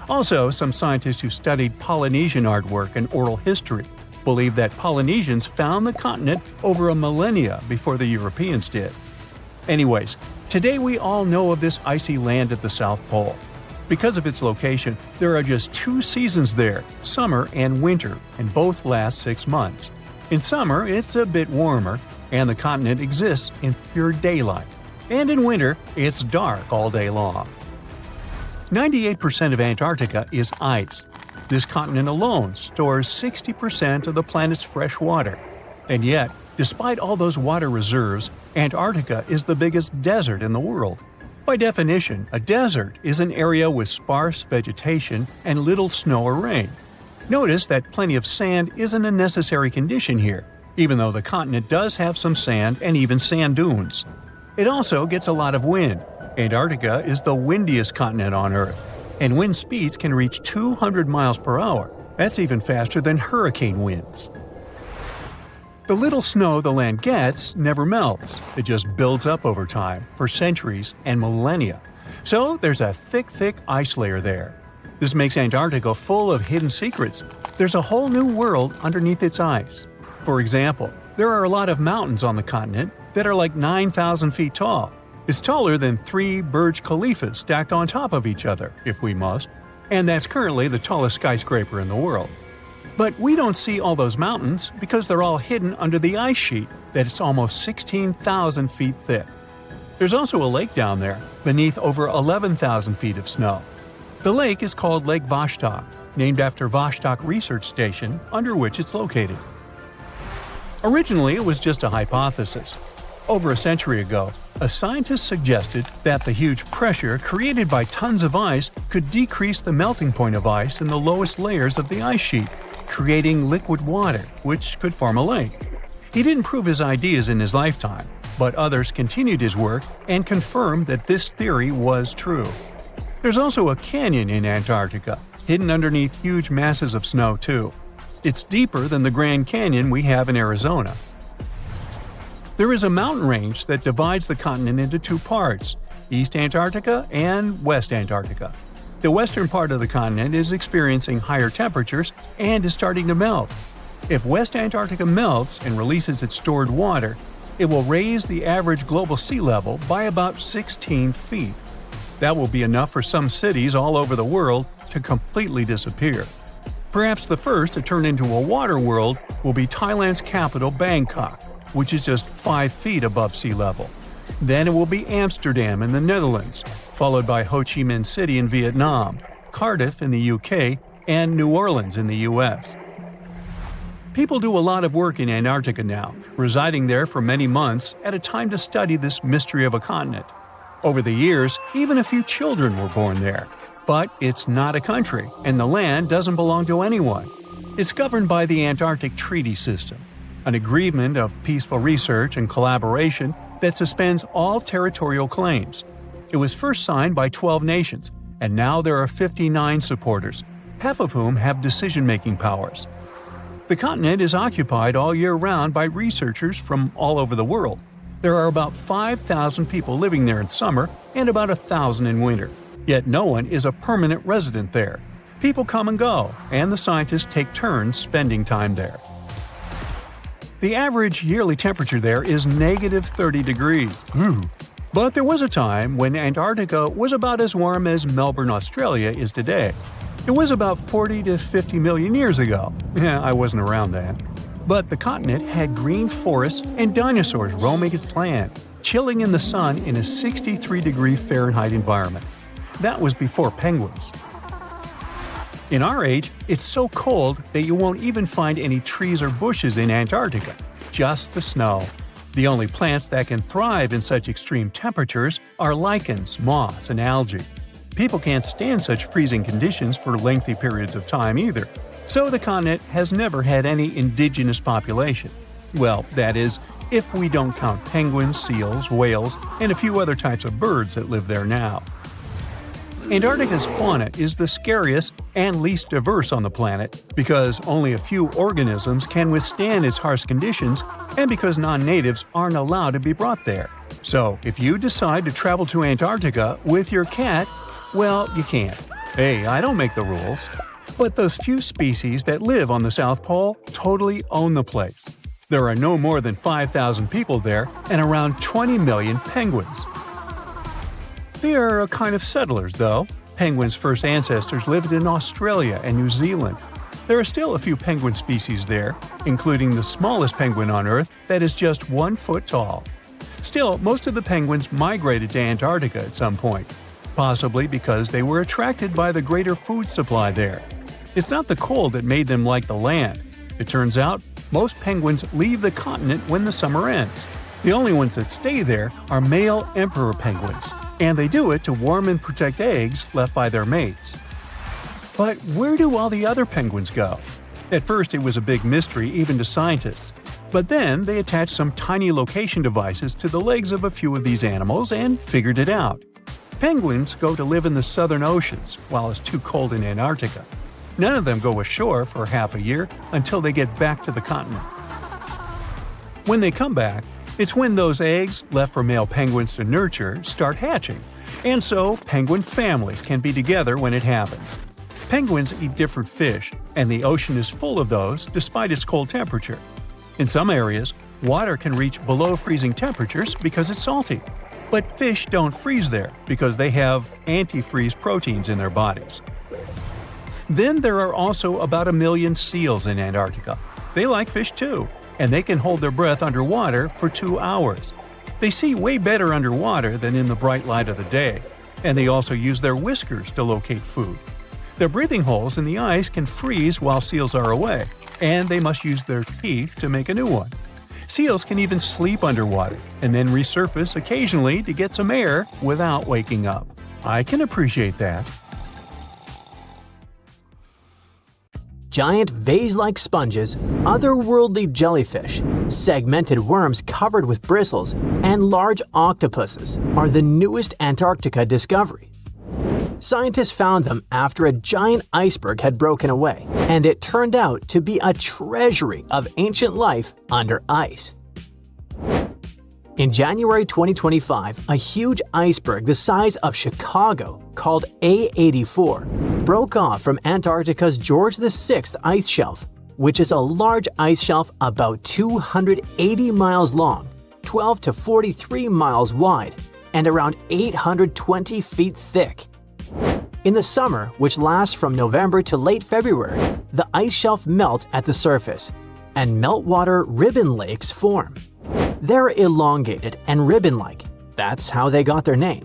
Also, some scientists who studied Polynesian artwork and oral history believe that Polynesians found the continent over a millennia before the Europeans did. Anyways, today we all know of this icy land at the South Pole. Because of its location, there are just 2 seasons there, summer and winter, and both last 6 months. In summer, it's a bit warmer, and the continent exists in pure daylight. And in winter, it's dark all day long. 98% of Antarctica is ice. This continent alone stores 60% of the planet's fresh water. And yet, despite all those water reserves, Antarctica is the biggest desert in the world. By definition, a desert is an area with sparse vegetation and little snow or rain. Notice that plenty of sand isn't a necessary condition here, even though the continent does have some sand and even sand dunes. It also gets a lot of wind. Antarctica is the windiest continent on Earth, and wind speeds can reach 200 miles per hour. That's even faster than hurricane winds. The little snow the land gets never melts. It just builds up over time, for centuries and millennia. So there's a thick ice layer there. This makes Antarctica full of hidden secrets. There's a whole new world underneath its ice. For example, there are a lot of mountains on the continent that are like 9,000 feet tall. It's taller than 3 Burj Khalifas stacked on top of each other, if we must, and that's currently the tallest skyscraper in the world. But we don't see all those mountains because they're all hidden under the ice sheet that's almost 16,000 feet thick. There's also a lake down there, beneath over 11,000 feet of snow. The lake is called Lake Vostok, named after Vostok Research Station, under which it's located. Originally, it was just a hypothesis. Over a century ago, a scientist suggested that the huge pressure created by tons of ice could decrease the melting point of ice in the lowest layers of the ice sheet, creating liquid water, which could form a lake. He didn't prove his ideas in his lifetime, but others continued his work and confirmed that this theory was true. There's also a canyon in Antarctica, hidden underneath huge masses of snow too. It's deeper than the Grand Canyon we have in Arizona. There is a mountain range that divides the continent into 2 parts, East Antarctica and West Antarctica. The western part of the continent is experiencing higher temperatures and is starting to melt. If West Antarctica melts and releases its stored water, it will raise the average global sea level by about 16 feet. That will be enough for some cities all over the world to completely disappear. Perhaps the first to turn into a water world will be Thailand's capital, Bangkok, which is just 5 feet above sea level. Then it will be Amsterdam in the Netherlands, followed by Ho Chi Minh City in Vietnam, Cardiff in the UK, and New Orleans in the US. People do a lot of work in Antarctica now, residing there for many months at a time to study this mystery of a continent. Over the years, even a few children were born there. But it's not a country, and the land doesn't belong to anyone. It's governed by the Antarctic Treaty System, an agreement of peaceful research and collaboration that suspends all territorial claims. It was first signed by 12 nations, and now there are 59 supporters, half of whom have decision-making powers. The continent is occupied all year round by researchers from all over the world. There are about 5,000 people living there in summer and about 1,000 in winter. Yet no one is a permanent resident there. People come and go, and the scientists take turns spending time there. The average yearly temperature there is negative 30 degrees. But there was a time when Antarctica was about as warm as Melbourne, Australia is today. It was about 40 to 50 million years ago. I wasn't around then. But the continent had green forests and dinosaurs roaming its land, chilling in the sun in a 63-degree Fahrenheit environment. That was before penguins. In our age, it's so cold that you won't even find any trees or bushes in Antarctica, just the snow. The only plants that can thrive in such extreme temperatures are lichens, moss, and algae. People can't stand such freezing conditions for lengthy periods of time either, so the continent has never had any indigenous population. Well, that is, if we don't count penguins, seals, whales, and a few other types of birds that live there now. Antarctica's fauna is the scariest and least diverse on the planet because only a few organisms can withstand its harsh conditions and because non-natives aren't allowed to be brought there. So, if you decide to travel to Antarctica with your cat, well, you can't. Hey, I don't make the rules. But those few species that live on the South Pole totally own the place. There are no more than 5,000 people there and around 20 million penguins. They are a kind of settlers, though. Penguins' first ancestors lived in Australia and New Zealand. There are still a few penguin species there, including the smallest penguin on Earth that is just 1 foot tall. Still, most of the penguins migrated to Antarctica at some point. possibly because they were attracted by the greater food supply there. It's not the cold that made them like the land. It turns out, most penguins leave the continent when the summer ends. The only ones that stay there are male emperor penguins, and they do it to warm and protect eggs left by their mates. But where do all the other penguins go? At first, it was a big mystery even to scientists. But then they attached some tiny location devices to the legs of a few of these animals and figured it out. Penguins go to live in the southern oceans while it's too cold in Antarctica. None of them go ashore for half a year until they get back to the continent. When they come back, it's when those eggs, left for male penguins to nurture, start hatching, and so penguin families can be together when it happens. Penguins eat different fish, and the ocean is full of those despite its cold temperature. In some areas, water can reach below freezing temperatures because it's salty. But fish don't freeze there because they have antifreeze proteins in their bodies. Then there are also about 1 million seals in Antarctica. They like fish too, and they can hold their breath underwater for 2 hours. They see way better underwater than in the bright light of the day, and they also use their whiskers to locate food. Their breathing holes in the ice can freeze while seals are away, and they must use their teeth to make a new one. Seals can even sleep underwater and then resurface occasionally to get some air without waking up. I can appreciate that. Giant vase-like sponges, otherworldly jellyfish, segmented worms covered with bristles, and large octopuses are the newest Antarctica discovery. Scientists found them after a giant iceberg had broken away, and it turned out to be a treasury of ancient life under ice. In January 2025, a huge iceberg the size of Chicago, called A84, broke off from Antarctica's George VI ice shelf, which is a large ice shelf about 280 miles long, 12 to 43 miles wide, and around 820 feet thick. In the summer, which lasts from November to late February, the ice shelf melts at the surface, and meltwater ribbon lakes form. They're elongated and ribbon-like. That's how they got their name.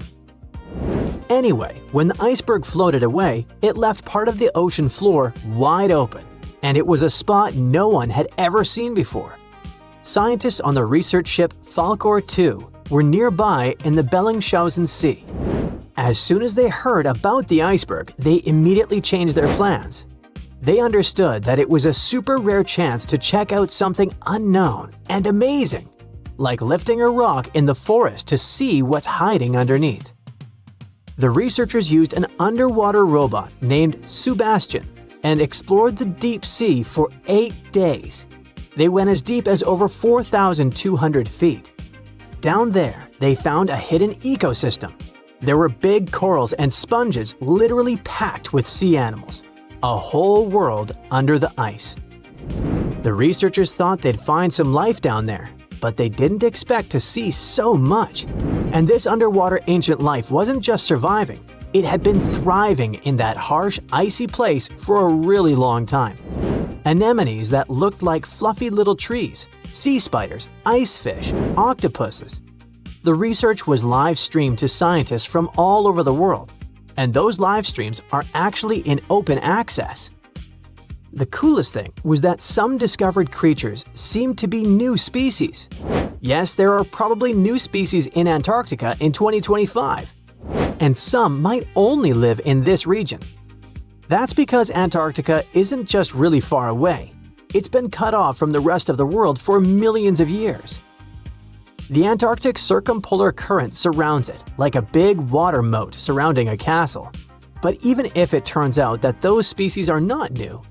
Anyway, when the iceberg floated away, it left part of the ocean floor wide open, and it was a spot no one had ever seen before. Scientists on the research ship Falkor 2 were nearby in the Bellingshausen Sea. As soon as they heard about the iceberg, they immediately changed their plans. They understood that it was a super rare chance to check out something unknown and amazing, like lifting a rock in the forest to see what's hiding underneath. The researchers used an underwater robot named Sebastian and explored the deep sea for 8 days. They went as deep as over 4,200 feet. Down there, they found a hidden ecosystem. There were big corals and sponges literally packed with sea animals. A whole world under the ice. The researchers thought they'd find some life down there, but they didn't expect to see so much. And this underwater ancient life wasn't just surviving, it had been thriving in that harsh, icy place for a really long time. Anemones that looked like fluffy little trees, sea spiders, ice fish, octopuses. The research was live streamed to scientists from all over the world, and those live streams are actually in open access. The coolest thing was that some discovered creatures seemed to be new species. Yes, there are probably new species in Antarctica in 2025, and some might only live in this region. That's because Antarctica isn't just really far away, it's been cut off from the rest of the world for millions of years. The Antarctic circumpolar current surrounds it, like a big water moat surrounding a castle. But even if it turns out that those species are not new,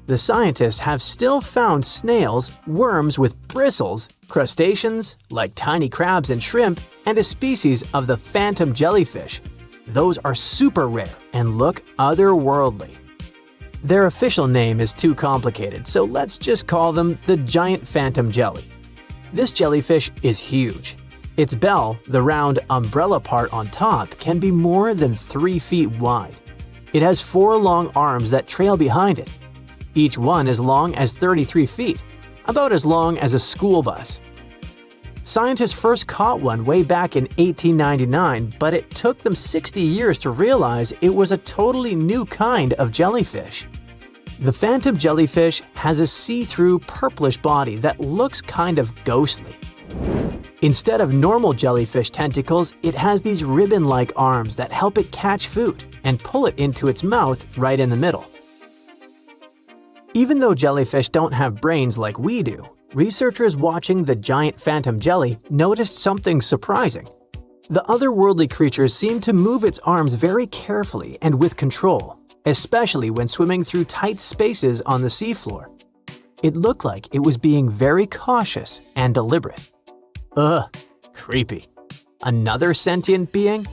the scientists have still found snails, worms with bristles, crustaceans, like tiny crabs and shrimp, and a species of the phantom jellyfish. Those are super rare and look otherworldly. Their official name is too complicated, so let's just call them the giant phantom jelly. This jellyfish is huge. Its bell, the round umbrella part on top, can be more than 3 feet wide. It has 4 long arms that trail behind it. Each one as long as 33 feet, about as long as a school bus. Scientists first caught one way back in 1899, but it took them 60 years to realize it was a totally new kind of jellyfish. The phantom jellyfish has a see-through purplish body that looks kind of ghostly. Instead of normal jellyfish tentacles, it has these ribbon-like arms that help it catch food and pull it into its mouth right in the middle. Even though jellyfish don't have brains like we do, researchers watching the giant phantom jelly noticed something surprising. The otherworldly creature seemed to move its arms very carefully and with control, especially when swimming through tight spaces on the seafloor. It looked like it was being very cautious and deliberate. Ugh, creepy. Another sentient being?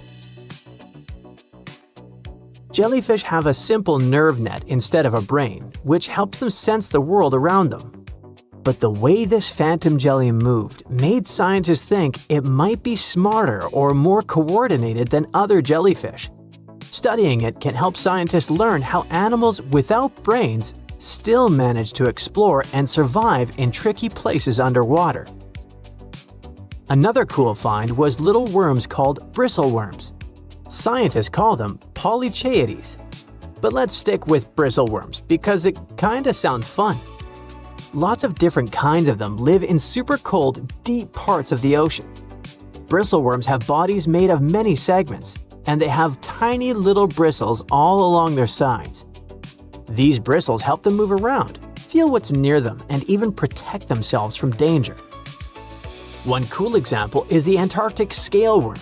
Jellyfish have a simple nerve net instead of a brain, which helps them sense the world around them. But the way this phantom jelly moved made scientists think it might be smarter or more coordinated than other jellyfish. Studying it can help scientists learn how animals without brains still manage to explore and survive in tricky places underwater. Another cool find was little worms called bristleworms. Scientists call them polychaetes. But let's stick with bristleworms because it kinda sounds fun. Lots of different kinds of them live in super cold, deep parts of the ocean. Bristleworms have bodies made of many segments, and they have tiny little bristles all along their sides. These bristles help them move around, feel what's near them, and even protect themselves from danger. One cool example is the Antarctic scaleworm.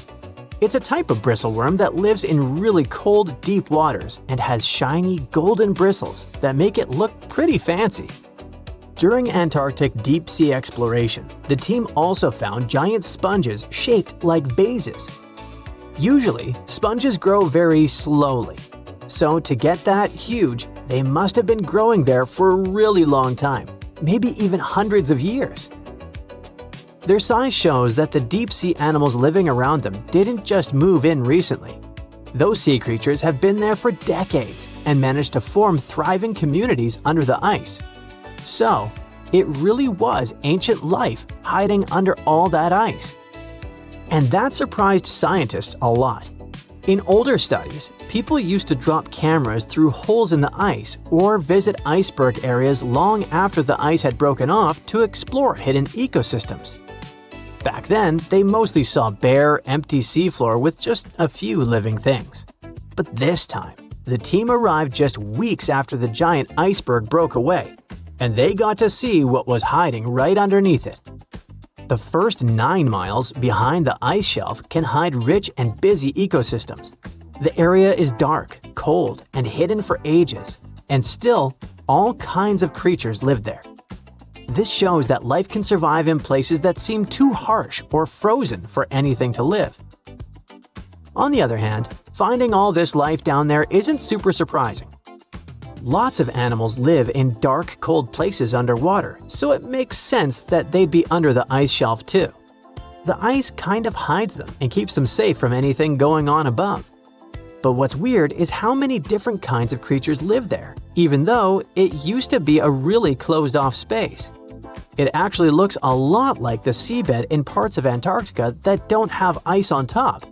It's a type of bristleworm that lives in really cold, deep waters and has shiny, golden bristles that make it look pretty fancy. During Antarctic deep-sea exploration, the team also found giant sponges shaped like vases. Usually, sponges grow very slowly. So to get that huge, they must have been growing there for a really long time, maybe even hundreds of years. Their size shows that the deep-sea animals living around them didn't just move in recently. Those sea creatures have been there for decades and managed to form thriving communities under the ice. So, it really was ancient life hiding under all that ice. And that surprised scientists a lot. In older studies, people used to drop cameras through holes in the ice or visit iceberg areas long after the ice had broken off to explore hidden ecosystems. Back then, they mostly saw bare, empty seafloor with just a few living things. But this time, the team arrived just weeks after the giant iceberg broke away, and they got to see what was hiding right underneath it. The first 9 miles behind the ice shelf can hide rich and busy ecosystems. The area is dark, cold, and hidden for ages, and still, all kinds of creatures live there. This shows that life can survive in places that seem too harsh or frozen for anything to live. On the other hand, finding all this life down there isn't super surprising. Lots of animals live in dark, cold places underwater, so it makes sense that they'd be under the ice shelf too. The ice kind of hides them and keeps them safe from anything going on above. But what's weird is how many different kinds of creatures live there, even though it used to be a really closed-off space. It actually looks a lot like the seabed in parts of Antarctica that don't have ice on top.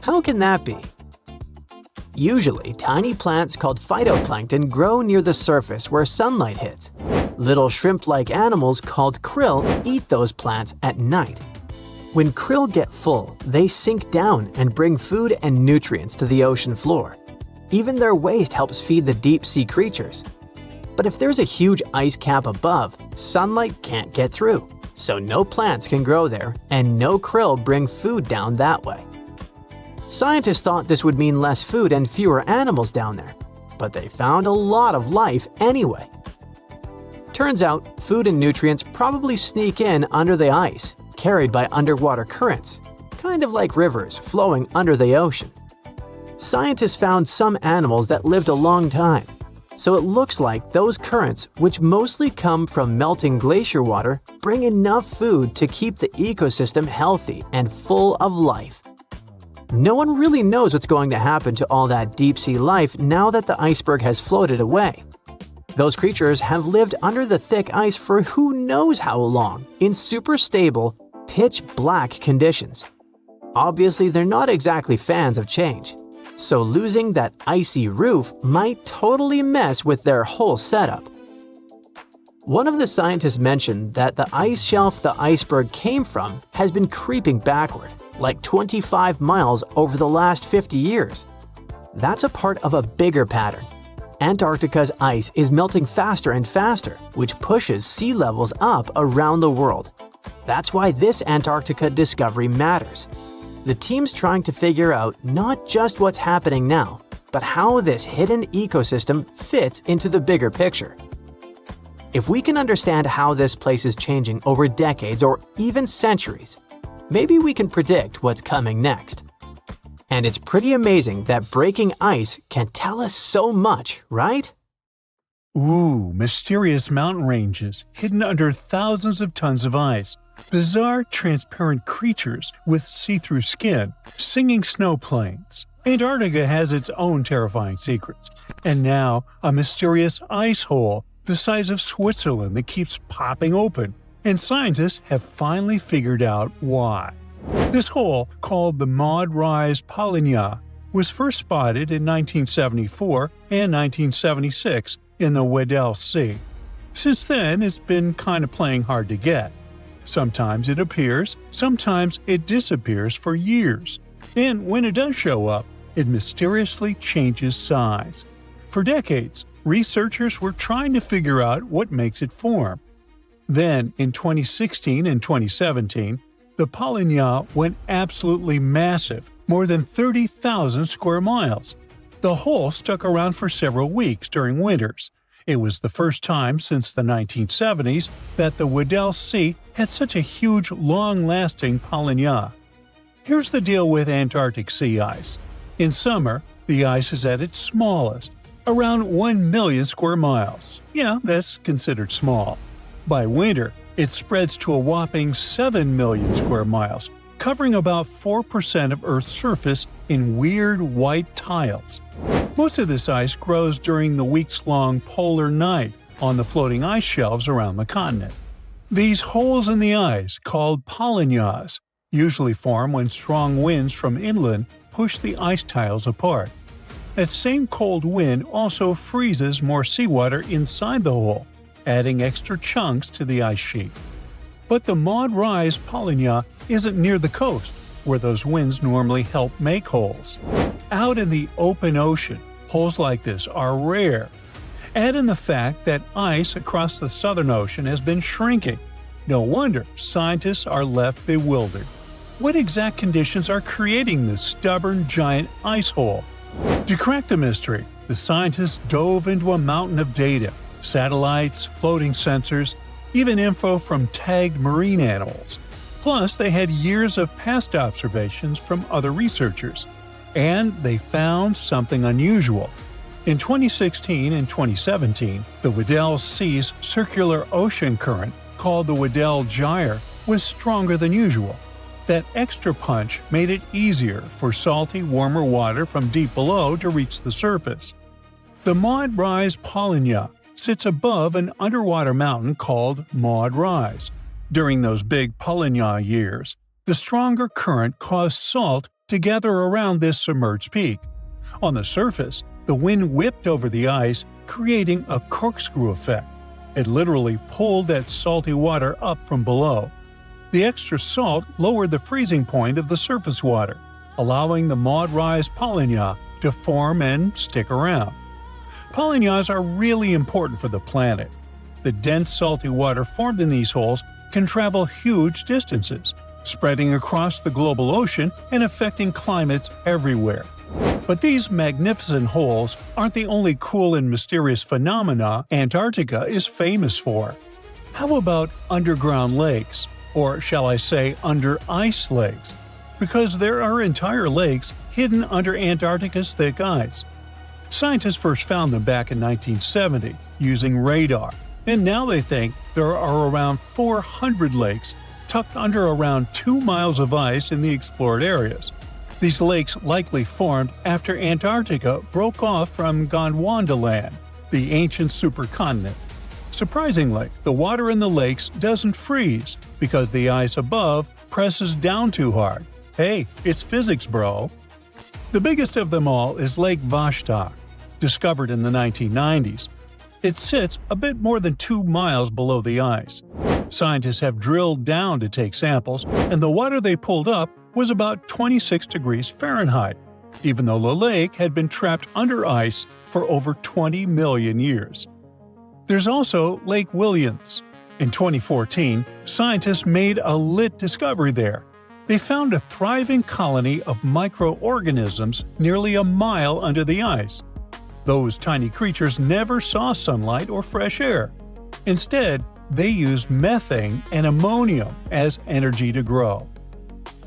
How can that be? Usually, tiny plants called phytoplankton grow near the surface where sunlight hits. Little shrimp-like animals called krill eat those plants at night. When krill get full, they sink down and bring food and nutrients to the ocean floor. Even their waste helps feed the deep-sea creatures. But if there's a huge ice cap above, sunlight can't get through, so no plants can grow there and no krill bring food down that way. Scientists thought this would mean less food and fewer animals down there, but they found a lot of life anyway. Turns out, food and nutrients probably sneak in under the ice, carried by underwater currents, kind of like rivers flowing under the ocean. Scientists found some animals that lived a long time, so it looks like those currents, which mostly come from melting glacier water, bring enough food to keep the ecosystem healthy and full of life. No one really knows what's going to happen to all that deep-sea life now that the iceberg has floated away. Those creatures have lived under the thick ice for who knows how long in super stable, pitch black conditions. Obviously, they're not exactly fans of change, so losing that icy roof might totally mess with their whole setup. One of the scientists mentioned that the ice shelf the iceberg came from has been creeping backward, like 25 miles over the last 50 years. That's a part of a bigger pattern. Antarctica's ice is melting faster and faster, which pushes sea levels up around the world. That's why this Antarctica discovery matters. The team's trying to figure out not just what's happening now, but how this hidden ecosystem fits into the bigger picture. If we can understand how this place is changing over decades or even centuries, maybe we can predict what's coming next. And it's pretty amazing that breaking ice can tell us so much, right? Ooh, mysterious mountain ranges hidden under thousands of tons of ice. Bizarre, transparent creatures with see-through skin, singing snow plains. Antarctica has its own terrifying secrets. And now, a mysterious ice hole the size of Switzerland that keeps popping open. And scientists have finally figured out why. This hole, called the Maud Rise Polynya, was first spotted in 1974 and 1976 in the Weddell Sea. Since then, it's been kind of playing hard to get. Sometimes it appears, sometimes it disappears for years. And when it does show up, it mysteriously changes size. For decades, researchers were trying to figure out what makes it form. Then, in 2016 and 2017, the Polynya went absolutely massive, more than 30,000 square miles. The hole stuck around for several weeks during winters. It was the first time since the 1970s that the Weddell Sea had such a huge, long-lasting Polynya. Here's the deal with Antarctic sea ice. In summer, the ice is at its smallest, around 1 million square miles. Yeah, that's considered small. By winter, it spreads to a whopping 7 million square miles, covering about 4% of Earth's surface in weird white tiles. Most of this ice grows during the weeks-long polar night on the floating ice shelves around the continent. These holes in the ice, called polynyas, usually form when strong winds from inland push the ice tiles apart. That same cold wind also freezes more seawater inside the hole, adding extra chunks to the ice sheet. But the Maud Rise Polynya isn't near the coast, where those winds normally help make holes. Out in the open ocean, holes like this are rare. Add in the fact that ice across the Southern Ocean has been shrinking. No wonder scientists are left bewildered. What exact conditions are creating this stubborn giant ice hole? To crack the mystery, the scientists dove into a mountain of data: satellites, floating sensors, even info from tagged marine animals. Plus, they had years of past observations from other researchers. And they found something unusual. In 2016 and 2017, the Weddell Sea's circular ocean current, called the Weddell Gyre, was stronger than usual. That extra punch made it easier for salty, warmer water from deep below to reach the surface. The Maud Rise Polynya sits above an underwater mountain called Maud Rise. During those big Polynya years, the stronger current caused salt to gather around this submerged peak. On the surface, the wind whipped over the ice, creating a corkscrew effect. It literally pulled that salty water up from below. The extra salt lowered the freezing point of the surface water, allowing the Maud Rise Polynya to form and stick around. Polynyas are really important for the planet. The dense salty water formed in these holes can travel huge distances, spreading across the global ocean and affecting climates everywhere. But these magnificent holes aren't the only cool and mysterious phenomena Antarctica is famous for. How about underground lakes? Or shall I say under-ice lakes? Because there are entire lakes hidden under Antarctica's thick ice. Scientists first found them back in 1970 using radar, and now they think there are around 400 lakes tucked under around 2 miles of ice in the explored areas. These lakes likely formed after Antarctica broke off from Gondwanaland, the ancient supercontinent. Surprisingly, the water in the lakes doesn't freeze because the ice above presses down too hard. Hey, it's physics, bro! The biggest of them all is Lake Vostok, discovered in the 1990s. It sits a bit more than 2 miles below the ice. Scientists have drilled down to take samples, and the water they pulled up was about 26 degrees Fahrenheit, even though the lake had been trapped under ice for over 20 million years. There's also Lake Williams. In 2014, scientists made a lit discovery there. They found a thriving colony of microorganisms nearly a mile under the ice. Those tiny creatures never saw sunlight or fresh air. Instead, they used methane and ammonium as energy to grow.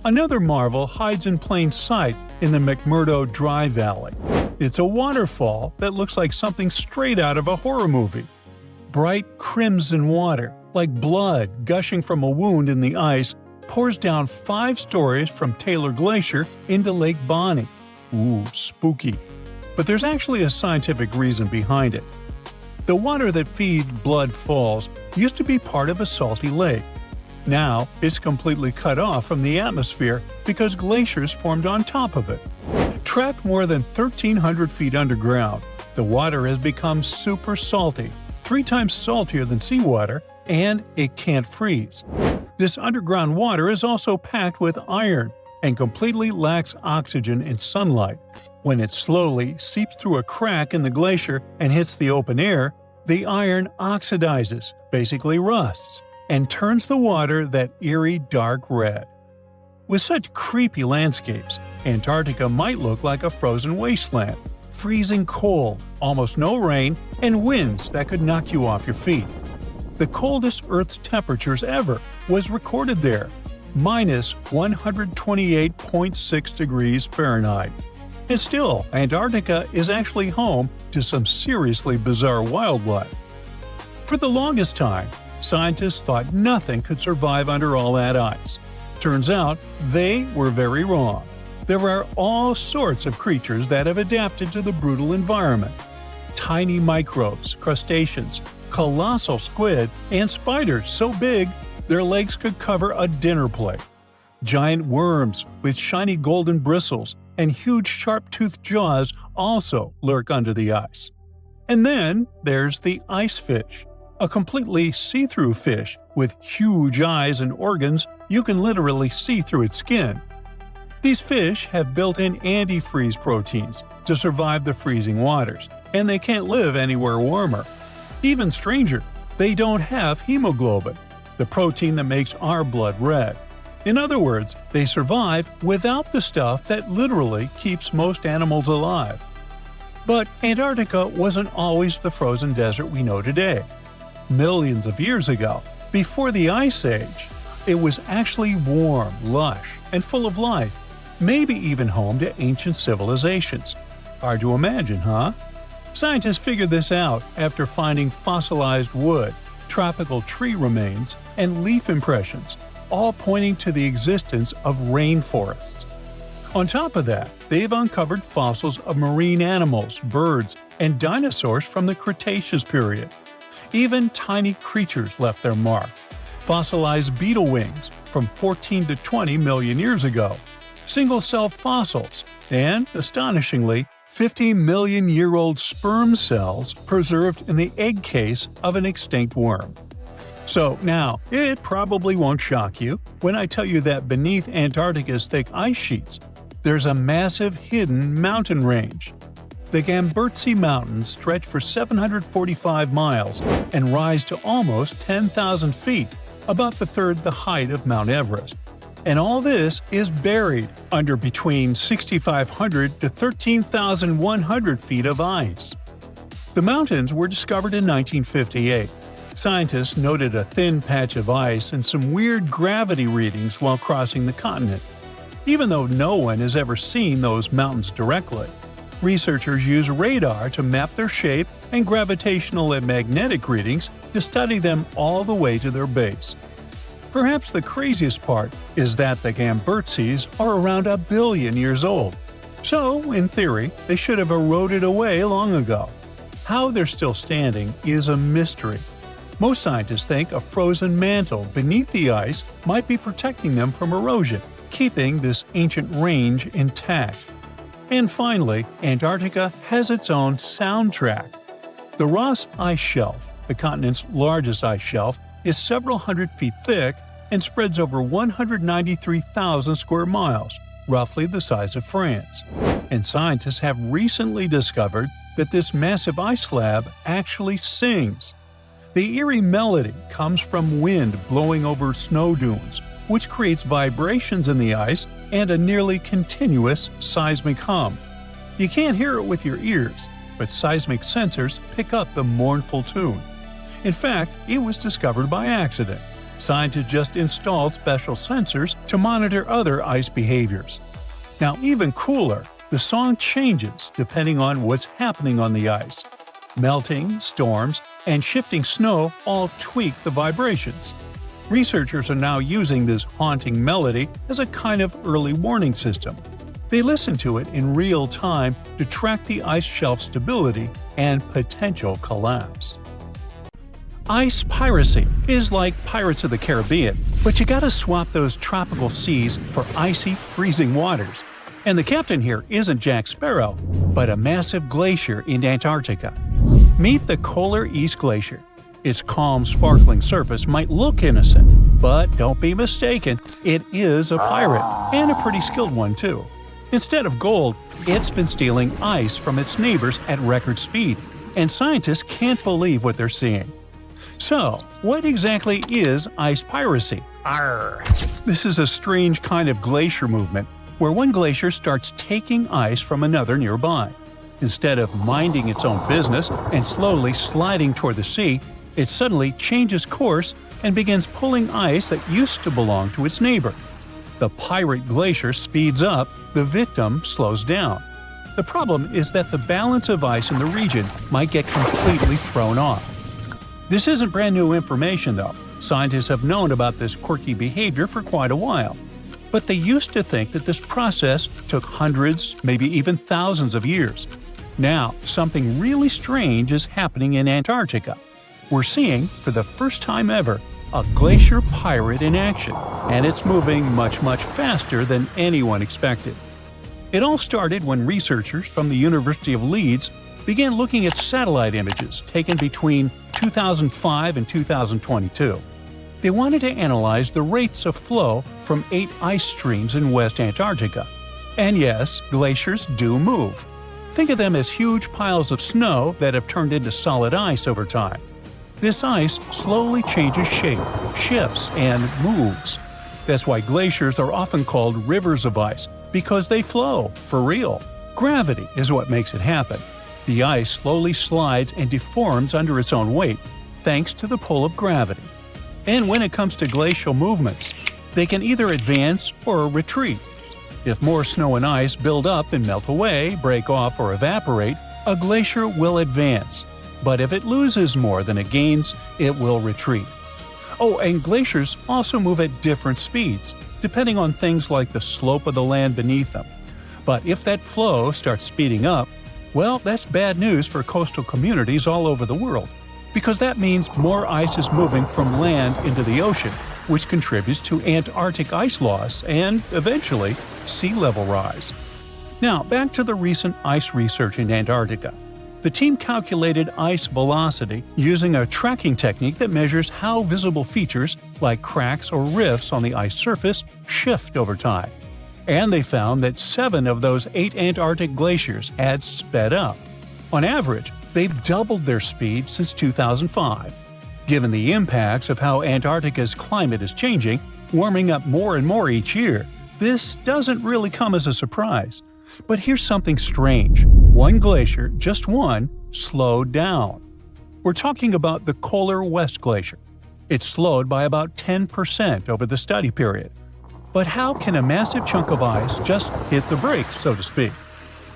Another marvel hides in plain sight in the McMurdo Dry Valley. It's a waterfall that looks like something straight out of a horror movie. Bright crimson water, like blood gushing from a wound in the ice, pours down 5 stories from Taylor Glacier into Lake Bonny. Ooh, spooky. But there's actually a scientific reason behind it. The water that feeds Blood Falls used to be part of a salty lake. Now, it's completely cut off from the atmosphere because glaciers formed on top of it. Trapped more than 1,300 feet underground, the water has become super salty, 3 times saltier than seawater, and it can't freeze. This underground water is also packed with iron and completely lacks oxygen in sunlight. When it slowly seeps through a crack in the glacier and hits the open air, the iron oxidizes, basically rusts, and turns the water that eerie dark red. With such creepy landscapes, Antarctica might look like a frozen wasteland, freezing cold, almost no rain, and winds that could knock you off your feet. The coldest Earth's temperatures ever was recorded there, minus 128.6 degrees Fahrenheit. And still, Antarctica is actually home to some seriously bizarre wildlife. For the longest time, scientists thought nothing could survive under all that ice. Turns out, they were very wrong. There are all sorts of creatures that have adapted to the brutal environment. Tiny microbes, crustaceans, colossal squid, and spiders so big their legs could cover a dinner plate. Giant worms with shiny golden bristles and huge sharp-toothed jaws also lurk under the ice. And then there's the ice fish, a completely see-through fish with huge eyes and organs you can literally see through its skin. These fish have built-in antifreeze proteins to survive the freezing waters, and they can't live anywhere warmer. Even stranger, they don't have hemoglobin, the protein that makes our blood red. In other words, they survive without the stuff that literally keeps most animals alive. But Antarctica wasn't always the frozen desert we know today. Millions of years ago, before the Ice Age, it was actually warm, lush, and full of life, maybe even home to ancient civilizations. Hard to imagine, huh? Scientists figured this out after finding fossilized wood, tropical tree remains, and leaf impressions, all pointing to the existence of rainforests. On top of that, they've uncovered fossils of marine animals, birds, and dinosaurs from the Cretaceous period. Even tiny creatures left their mark. Fossilized beetle wings from 14 to 20 million years ago, single-cell fossils, and, astonishingly, 50-million-year-old sperm cells preserved in the egg case of an extinct worm. So now, it probably won't shock you when I tell you that beneath Antarctica's thick ice sheets, there's a massive hidden mountain range. The Gamburtsev Mountains stretch for 745 miles and rise to almost 10,000 feet, about the third the height of Mount Everest. And all this is buried under between 6,500 to 13,100 feet of ice. The mountains were discovered in 1958. Scientists noted a thin patch of ice and some weird gravity readings while crossing the continent. Even though no one has ever seen those mountains directly, researchers use radar to map their shape and gravitational and magnetic readings to study them all the way to their base. Perhaps the craziest part is that the Gamburtsevs are around 1 billion years old. So, in theory, they should have eroded away long ago. How they're still standing is a mystery. Most scientists think a frozen mantle beneath the ice might be protecting them from erosion, keeping this ancient range intact. And finally, Antarctica has its own soundtrack. The Ross Ice Shelf, the continent's largest ice shelf, is several hundred feet thick and spreads over 193,000 square miles, roughly the size of France. And scientists have recently discovered that this massive ice slab actually sings. The eerie melody comes from wind blowing over snow dunes, which creates vibrations in the ice and a nearly continuous seismic hum. You can't hear it with your ears, but seismic sensors pick up the mournful tune. In fact, it was discovered by accident. Scientists just installed special sensors to monitor other ice behaviors. Now, even cooler, the song changes depending on what's happening on the ice. Melting, storms, and shifting snow all tweak the vibrations. Researchers are now using this haunting melody as a kind of early warning system. They listen to it in real time to track the ice shelf stability and potential collapse. Ice piracy is like Pirates of the Caribbean, but you gotta swap those tropical seas for icy, freezing waters. And the captain here isn't Jack Sparrow, but a massive glacier in Antarctica. Meet the Polar East Glacier. Its calm, sparkling surface might look innocent, but don't be mistaken, it is a pirate, and a pretty skilled one too. Instead of gold, it's been stealing ice from its neighbors at record speed, and scientists can't believe what they're seeing. So, what exactly is ice piracy? Arr! This is a strange kind of glacier movement, where one glacier starts taking ice from another nearby. Instead of minding its own business and slowly sliding toward the sea, it suddenly changes course and begins pulling ice that used to belong to its neighbor. The pirate glacier speeds up, the victim slows down. The problem is that the balance of ice in the region might get completely thrown off. This isn't brand new information though. Scientists have known about this quirky behavior for quite a while. But they used to think that this process took hundreds, maybe even thousands of years. Now, something really strange is happening in Antarctica. We're seeing, for the first time ever, a glacier pirate in action, and it's moving much, much faster than anyone expected. It all started when researchers from the University of Leeds began looking at satellite images taken between 2005 and 2022. They wanted to analyze the rates of flow from 8 ice streams in West Antarctica. And yes, glaciers do move. Think of them as huge piles of snow that have turned into solid ice over time. This ice slowly changes shape, shifts, and moves. That's why glaciers are often called rivers of ice, because they flow, for real. Gravity is what makes it happen. The ice slowly slides and deforms under its own weight, thanks to the pull of gravity. And when it comes to glacial movements, they can either advance or retreat. If more snow and ice build up and melt away, break off, or evaporate, a glacier will advance. But if it loses more than it gains, it will retreat. Oh, and glaciers also move at different speeds, depending on things like the slope of the land beneath them. But if that flow starts speeding up, well, that's bad news for coastal communities all over the world, because that means more ice is moving from land into the ocean, which contributes to Antarctic ice loss and, eventually, sea level rise. Now, back to the recent ice research in Antarctica. The team calculated ice velocity using a tracking technique that measures how visible features, like cracks or rifts on the ice surface, shift over time. And they found that 7 of those 8 Antarctic glaciers had sped up. On average, they've doubled their speed since 2005. Given the impacts of how Antarctica's climate is changing, warming up more and more each year, this doesn't really come as a surprise. But here's something strange. One glacier, just one, slowed down. We're talking about the Polar West Glacier. It slowed by about 10% over the study period. But how can a massive chunk of ice just hit the brakes, so to speak?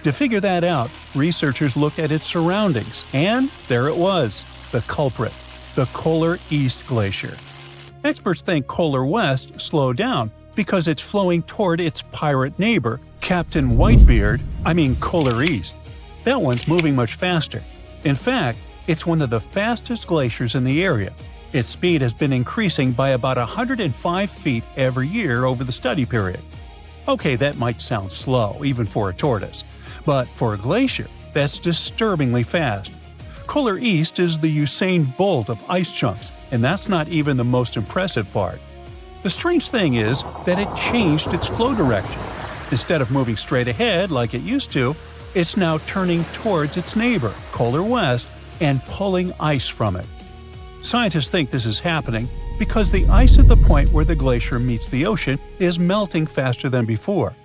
To figure that out, researchers looked at its surroundings, and there it was, the culprit, the Polar East Glacier. Experts think Polar West slowed down because it's flowing toward its pirate neighbor, Captain Polar East. That one's moving much faster. In fact, It's one of the fastest glaciers in the area. Its speed has been increasing by about 105 feet every year over the study period. Okay, that might sound slow, even for a tortoise. But for a glacier, that's disturbingly fast. Polar East is the Usain Bolt of ice chunks, and that's not even the most impressive part. The strange thing is that it changed its flow direction. Instead of moving straight ahead like it used to, it's now turning towards its neighbor, Polar West, and pulling ice from it. Scientists think this is happening because the ice at the point where the glacier meets the ocean is melting faster than before.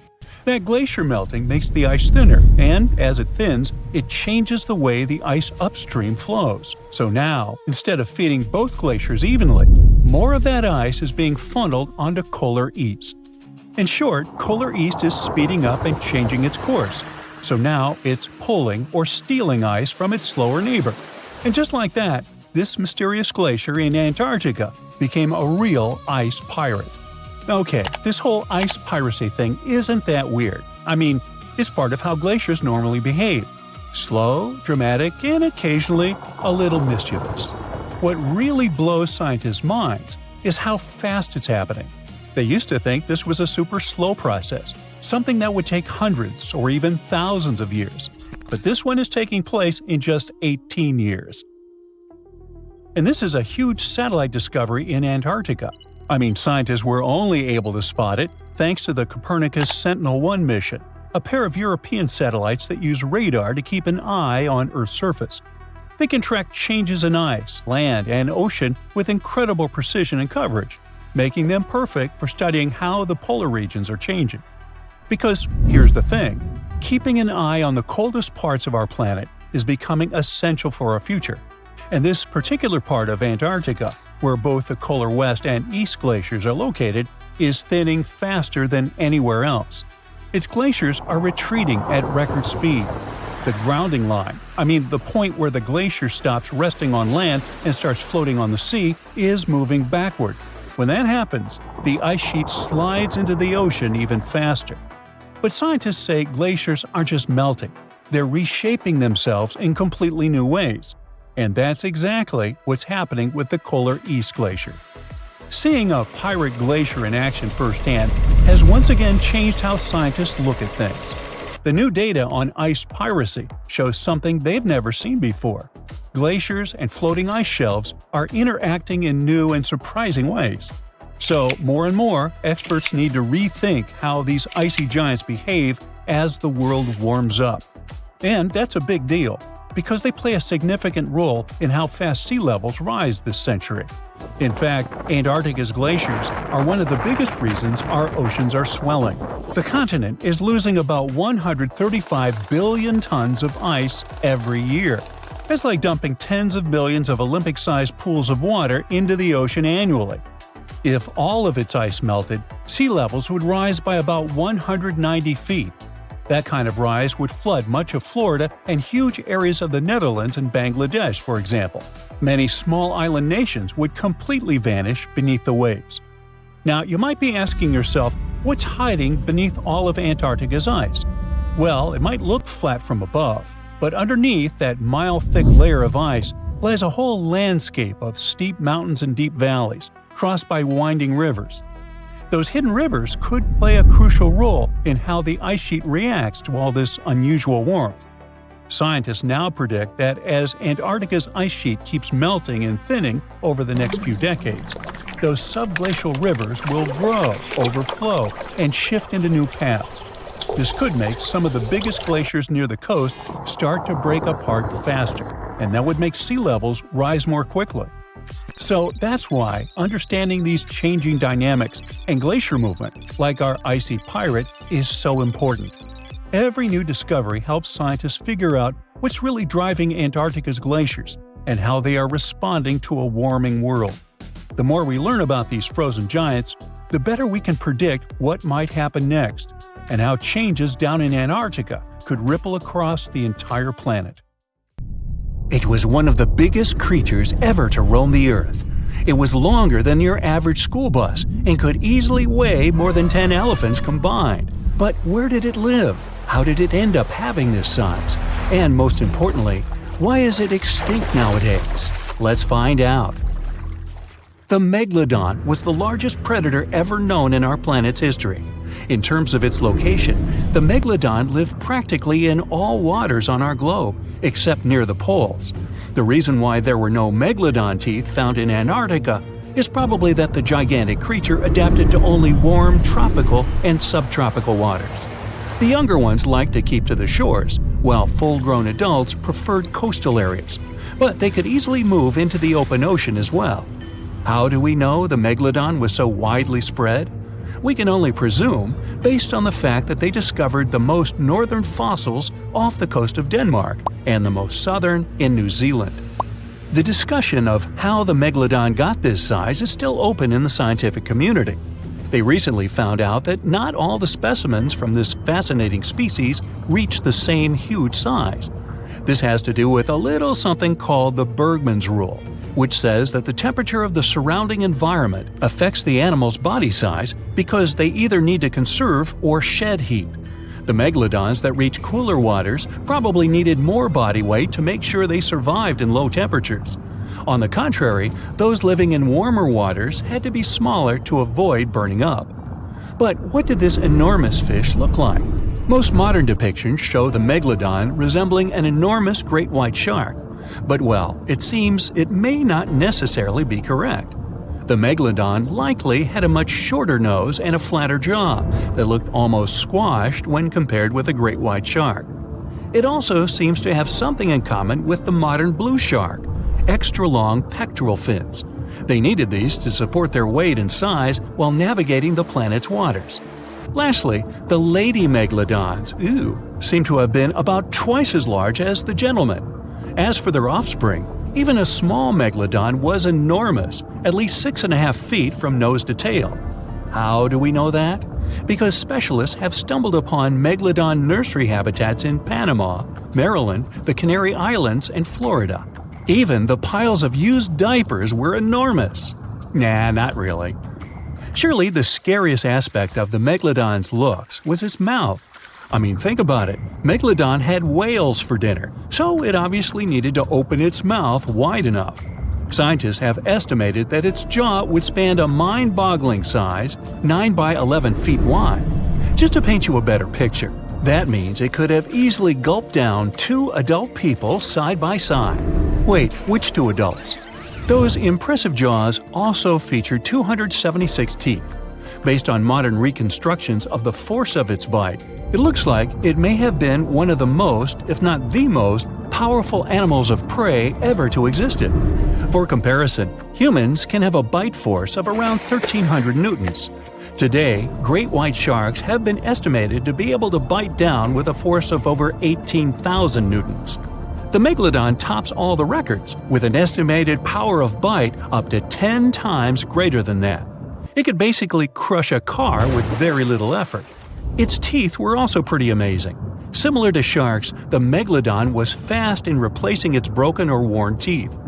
That glacier melting makes the ice thinner, and as it thins, it changes the way the ice upstream flows. So now, instead of feeding both glaciers evenly, more of that ice is being funneled onto Polar East. In short, Polar East is speeding up and changing its course. So now it's pulling or stealing ice from its slower neighbor. And just like that, this mysterious glacier in Antarctica became a real ice pirate. Okay, this whole ice piracy thing isn't that weird. I mean, it's part of how glaciers normally behave. Slow, dramatic, and occasionally a little mischievous. What really blows scientists' minds is how fast it's happening. They used to think this was a super slow process, something that would take hundreds or even thousands of years. But this one is taking place in just 18 years. And this is a huge satellite discovery in Antarctica. I mean, scientists were only able to spot it thanks to the Copernicus Sentinel-1 mission, a pair of European satellites that use radar to keep an eye on Earth's surface. They can track changes in ice, land, and ocean with incredible precision and coverage, making them perfect for studying how the polar regions are changing. Because here's the thing, keeping an eye on the coldest parts of our planet is becoming essential for our future. And this particular part of Antarctica, where both the Polar West and East glaciers are located, is thinning faster than anywhere else. Its glaciers are retreating at record speed. The grounding line, the point where the glacier stops resting on land and starts floating on the sea, is moving backward. When that happens, the ice sheet slides into the ocean even faster. But scientists say glaciers aren't just melting, they're reshaping themselves in completely new ways. And that's exactly what's happening with the Polar East Glacier. Seeing a pirate glacier in action firsthand has once again changed how scientists look at things. The new data on ice piracy shows something they've never seen before. Glaciers and floating ice shelves are interacting in new and surprising ways. So, more and more, experts need to rethink how these icy giants behave as the world warms up. And that's a big deal, because they play a significant role in how fast sea levels rise this century. In fact, Antarctica's glaciers are one of the biggest reasons our oceans are swelling. The continent is losing about 135 billion tons of ice every year. That's like dumping tens of millions of Olympic-sized pools of water into the ocean annually. If all of its ice melted, sea levels would rise by about 190 feet. That kind of rise would flood much of Florida and huge areas of the Netherlands and Bangladesh, for example. Many small island nations would completely vanish beneath the waves. Now, you might be asking yourself, what's hiding beneath all of Antarctica's ice? Well, it might look flat from above, but underneath that mile-thick layer of ice lies a whole landscape of steep mountains and deep valleys, crossed by winding rivers. Those hidden rivers could play a crucial role in how the ice sheet reacts to all this unusual warmth. Scientists now predict that as Antarctica's ice sheet keeps melting and thinning over the next few decades, those subglacial rivers will grow, overflow, and shift into new paths. This could make some of the biggest glaciers near the coast start to break apart faster, and that would make sea levels rise more quickly. So that's why understanding these changing dynamics and glacier movement, like our icy pirate, is so important. Every new discovery helps scientists figure out what's really driving Antarctica's glaciers and how they are responding to a warming world. The more we learn about these frozen giants, the better we can predict what might happen next and how changes down in Antarctica could ripple across the entire planet. It was one of the biggest creatures ever to roam the Earth. It was longer than your average school bus and could easily weigh more than 10 elephants combined. But where did it live? How did it end up having this size? And most importantly, Why is it extinct nowadays? Let's find out. The Megalodon was the largest predator ever known in our planet's history. In terms of its location, the Megalodon lived practically in all waters on our globe, except near the poles. The reason why there were no Megalodon teeth found in Antarctica is probably that the gigantic creature adapted to only warm tropical and subtropical waters. The younger ones liked to keep to the shores, while full-grown adults preferred coastal areas, but they could easily move into the open ocean as well. How do we know the Megalodon was so widely spread? We can only presume, based on the fact that they discovered the most northern fossils off the coast of Denmark and the most southern in New Zealand. The discussion of how the Megalodon got this size is still open in the scientific community. They recently found out that not all the specimens from this fascinating species reach the same huge size. This has to do with a little something called the Bergmann's rule, which says that the temperature of the surrounding environment affects the animal's body size because they either need to conserve or shed heat. The megalodons that reach cooler waters probably needed more body weight to make sure they survived in low temperatures. On the contrary, those living in warmer waters had to be smaller to avoid burning up. But what did this enormous fish look like? Most modern depictions show the megalodon resembling an enormous great white shark. But well, it seems it may not necessarily be correct. The megalodon likely had a much shorter nose and a flatter jaw that looked almost squashed when compared with a great white shark. It also seems to have something in common with the modern blue shark: extra-long pectoral fins. They needed these to support their weight and size while navigating the planet's waters. Lastly, the lady megalodons, seem to have been about twice as large as the gentlemen. As for their offspring, even a small megalodon was enormous, at least 6.5 feet from nose to tail. How do we know that? Because specialists have stumbled upon megalodon nursery habitats in Panama, Maryland, the Canary Islands, and Florida. Even the piles of used diapers were enormous. Nah, not really. Surely the scariest aspect of the megalodon's looks was its mouth. I mean, think about it. Megalodon had whales for dinner, so it obviously needed to open its mouth wide enough. Scientists have estimated that its jaw would span a mind-boggling size, 9 by 11 feet wide. Just to paint you a better picture, that means it could have easily gulped down 2 adult people side by side. Wait, which 2 adults? Those impressive jaws also feature 276 teeth. Based on modern reconstructions of the force of its bite, it looks like it may have been one of the most, if not the most, powerful animals of prey ever to exist. For comparison, humans can have a bite force of around 1,300 newtons. Today, great white sharks have been estimated to be able to bite down with a force of over 18,000 newtons. The megalodon tops all the records, with an estimated power of bite up to 10 times greater than that. It could basically crush a car with very little effort. Its teeth were also pretty amazing. Similar to sharks, the megalodon was fast in replacing its broken or worn teeth.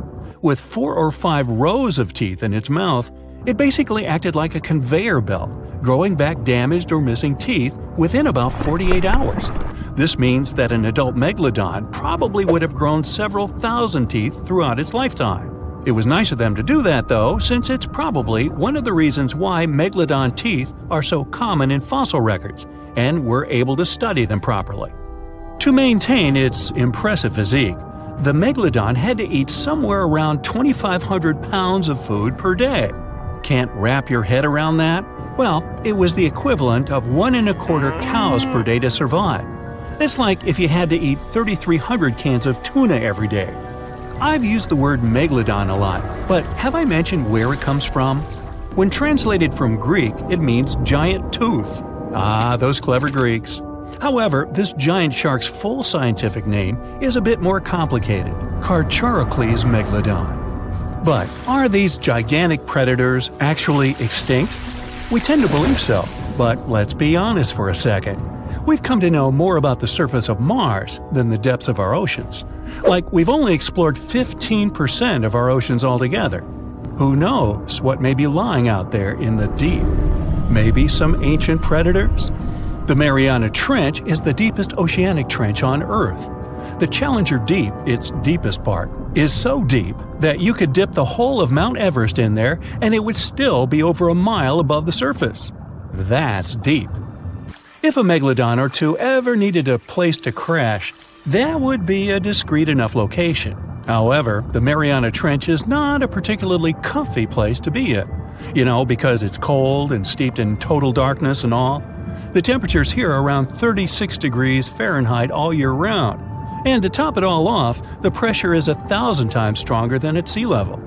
With 4 or 5 rows of teeth in its mouth, it basically acted like a conveyor belt, growing back damaged or missing teeth within about 48 hours. This means that an adult megalodon probably would have grown several thousand teeth throughout its lifetime. It was nice of them to do that, though, since it's probably one of the reasons why megalodon teeth are so common in fossil records, and we're able to study them properly. To maintain its impressive physique, the megalodon had to eat somewhere around 2,500 pounds of food per day. Can't wrap your head around that? Well, it was the equivalent of 1.25 cows per day to survive. It's like if you had to eat 3,300 cans of tuna every day. I've used the word megalodon a lot, but have I mentioned where it comes from? When translated from Greek, it means giant tooth. Ah, those clever Greeks. However, this giant shark's full scientific name is a bit more complicated: Carcharocles megalodon. But are these gigantic predators actually extinct? We tend to believe so, but let's be honest for a second. We've come to know more about the surface of Mars than the depths of our oceans. Like, we've only explored 15% of our oceans altogether. Who knows what may be lying out there in the deep? Maybe some ancient predators? The Mariana Trench is the deepest oceanic trench on Earth. The Challenger Deep, its deepest part, is so deep that you could dip the whole of Mount Everest in there and it would still be over a mile above the surface. That's deep. If a megalodon or two ever needed a place to crash, that would be a discreet enough location. However, the Mariana Trench is not a particularly comfy place to be in. Because it's cold and steeped in total darkness and all. The temperatures here are around 36 degrees Fahrenheit all year round. And to top it all off, the pressure is 1,000 times stronger than at sea level.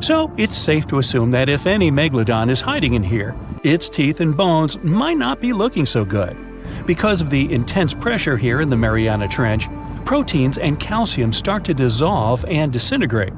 So it's safe to assume that if any megalodon is hiding in here, its teeth and bones might not be looking so good. Because of the intense pressure here in the Mariana Trench, proteins and calcium start to dissolve and disintegrate.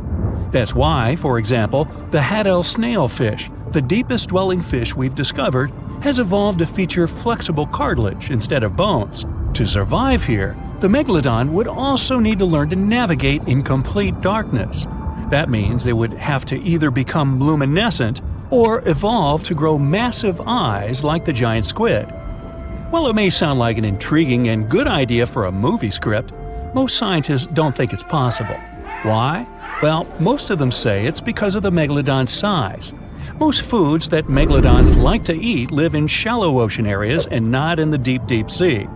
That's why, for example, the Haddell snailfish, the deepest dwelling fish we've discovered, has evolved to feature flexible cartilage instead of bones. To survive here, the megalodon would also need to learn to navigate in complete darkness. That means they would have to either become luminescent or evolve to grow massive eyes like the giant squid. While it may sound like an intriguing and good idea for a movie script, most scientists don't think it's possible. Why? Well, most of them say it's because of the megalodon's size. Most foods that megalodons like to eat live in shallow ocean areas and not in the deep, deep sea.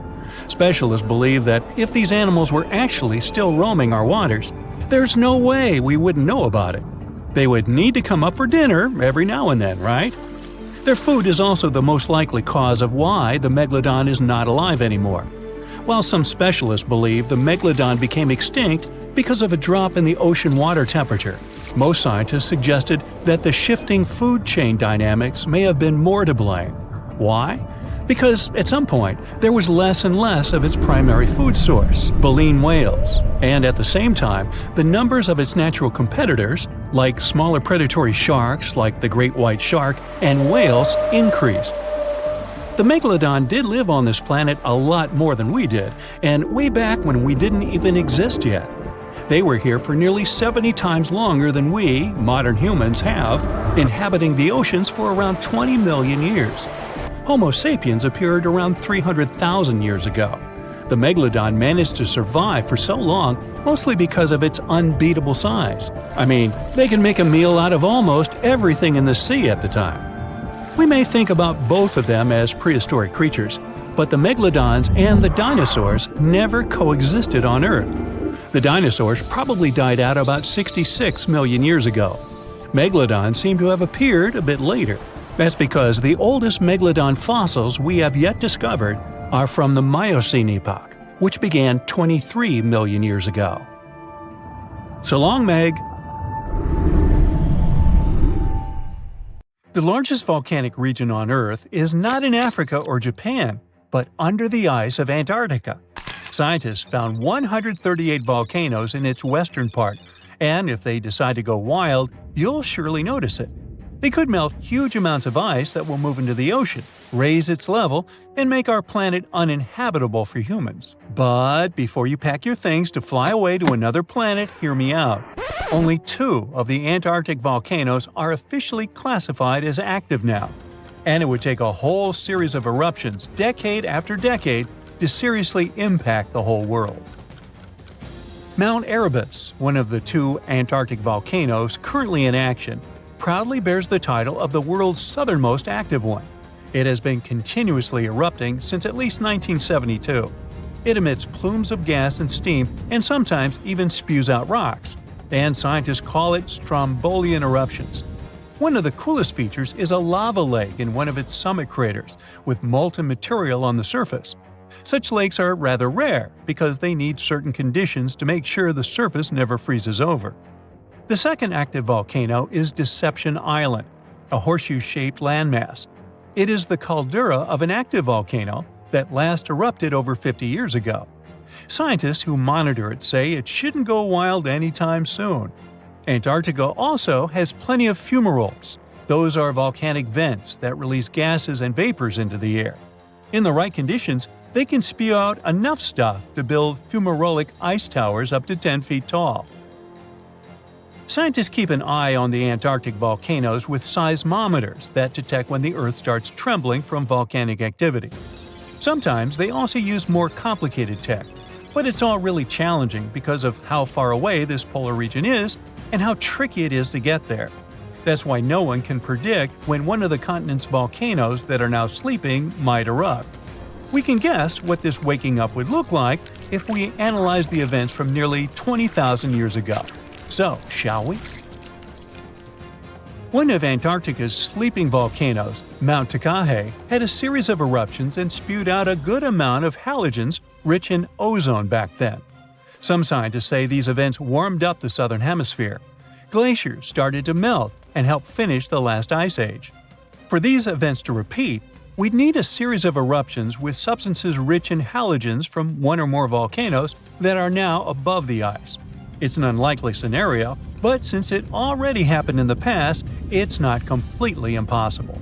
Specialists believe that if these animals were actually still roaming our waters, there's no way we wouldn't know about it. They would need to come up for dinner every now and then, right? Their food is also the most likely cause of why the megalodon is not alive anymore. While some specialists believe the megalodon became extinct because of a drop in the ocean water temperature, most scientists suggested that the shifting food chain dynamics may have been more to blame. Why? Because at some point, there was less and less of its primary food source, baleen whales, and at the same time, the numbers of its natural competitors, like smaller predatory sharks like the great white shark and whales, increased. The megalodon did live on this planet a lot more than we did, and way back when we didn't even exist yet. They were here for nearly 70 times longer than we, modern humans, have, inhabiting the oceans for around 20 million years. Homo sapiens appeared around 300,000 years ago. The megalodon managed to survive for so long mostly because of its unbeatable size. I mean, they can make a meal out of almost everything in the sea at the time. We may think about both of them as prehistoric creatures, but the megalodons and the dinosaurs never coexisted on Earth. The dinosaurs probably died out about 66 million years ago. Megalodons seem to have appeared a bit later. That's because the oldest megalodon fossils we have yet discovered are from the Miocene epoch, which began 23 million years ago. So long, Meg! The largest volcanic region on Earth is not in Africa or Japan, but under the ice of Antarctica. Scientists found 138 volcanoes in its western part, and if they decide to go wild, you'll surely notice it. They could melt huge amounts of ice that will move into the ocean, raise its level, and make our planet uninhabitable for humans. But before you pack your things to fly away to another planet, hear me out. Only 2 of the Antarctic volcanoes are officially classified as active now. And it would take a whole series of eruptions, decade after decade, to seriously impact the whole world. Mount Erebus, one of the 2 Antarctic volcanoes currently in action, proudly bears the title of the world's southernmost active one. It has been continuously erupting since at least 1972. It emits plumes of gas and steam and sometimes even spews out rocks, and scientists call it Strombolian eruptions. One of the coolest features is a lava lake in one of its summit craters, with molten material on the surface. Such lakes are rather rare because they need certain conditions to make sure the surface never freezes over. The second active volcano is Deception Island, a horseshoe-shaped landmass. It is the caldera of an active volcano that last erupted over 50 years ago. Scientists who monitor it say it shouldn't go wild anytime soon. Antarctica also has plenty of fumaroles. Those are volcanic vents that release gases and vapors into the air. In the right conditions, they can spew out enough stuff to build fumarolic ice towers up to 10 feet tall. Scientists keep an eye on the Antarctic volcanoes with seismometers that detect when the Earth starts trembling from volcanic activity. Sometimes they also use more complicated tech, But it's all really challenging because of how far away this polar region is and how tricky it is to get there. That's why no one can predict when one of the continent's volcanoes that are now sleeping might erupt. We can guess what this waking up would look like if we analyze the events from nearly 20,000 years ago. So, shall we? One of Antarctica's sleeping volcanoes, Mount Takahe, had a series of eruptions and spewed out a good amount of halogens rich in ozone back then. Some scientists say these events warmed up the southern hemisphere. Glaciers started to melt and help finish the last ice age. For these events to repeat, we'd need a series of eruptions with substances rich in halogens from one or more volcanoes that are now above the ice. It's an unlikely scenario, but since it already happened in the past, it's not completely impossible.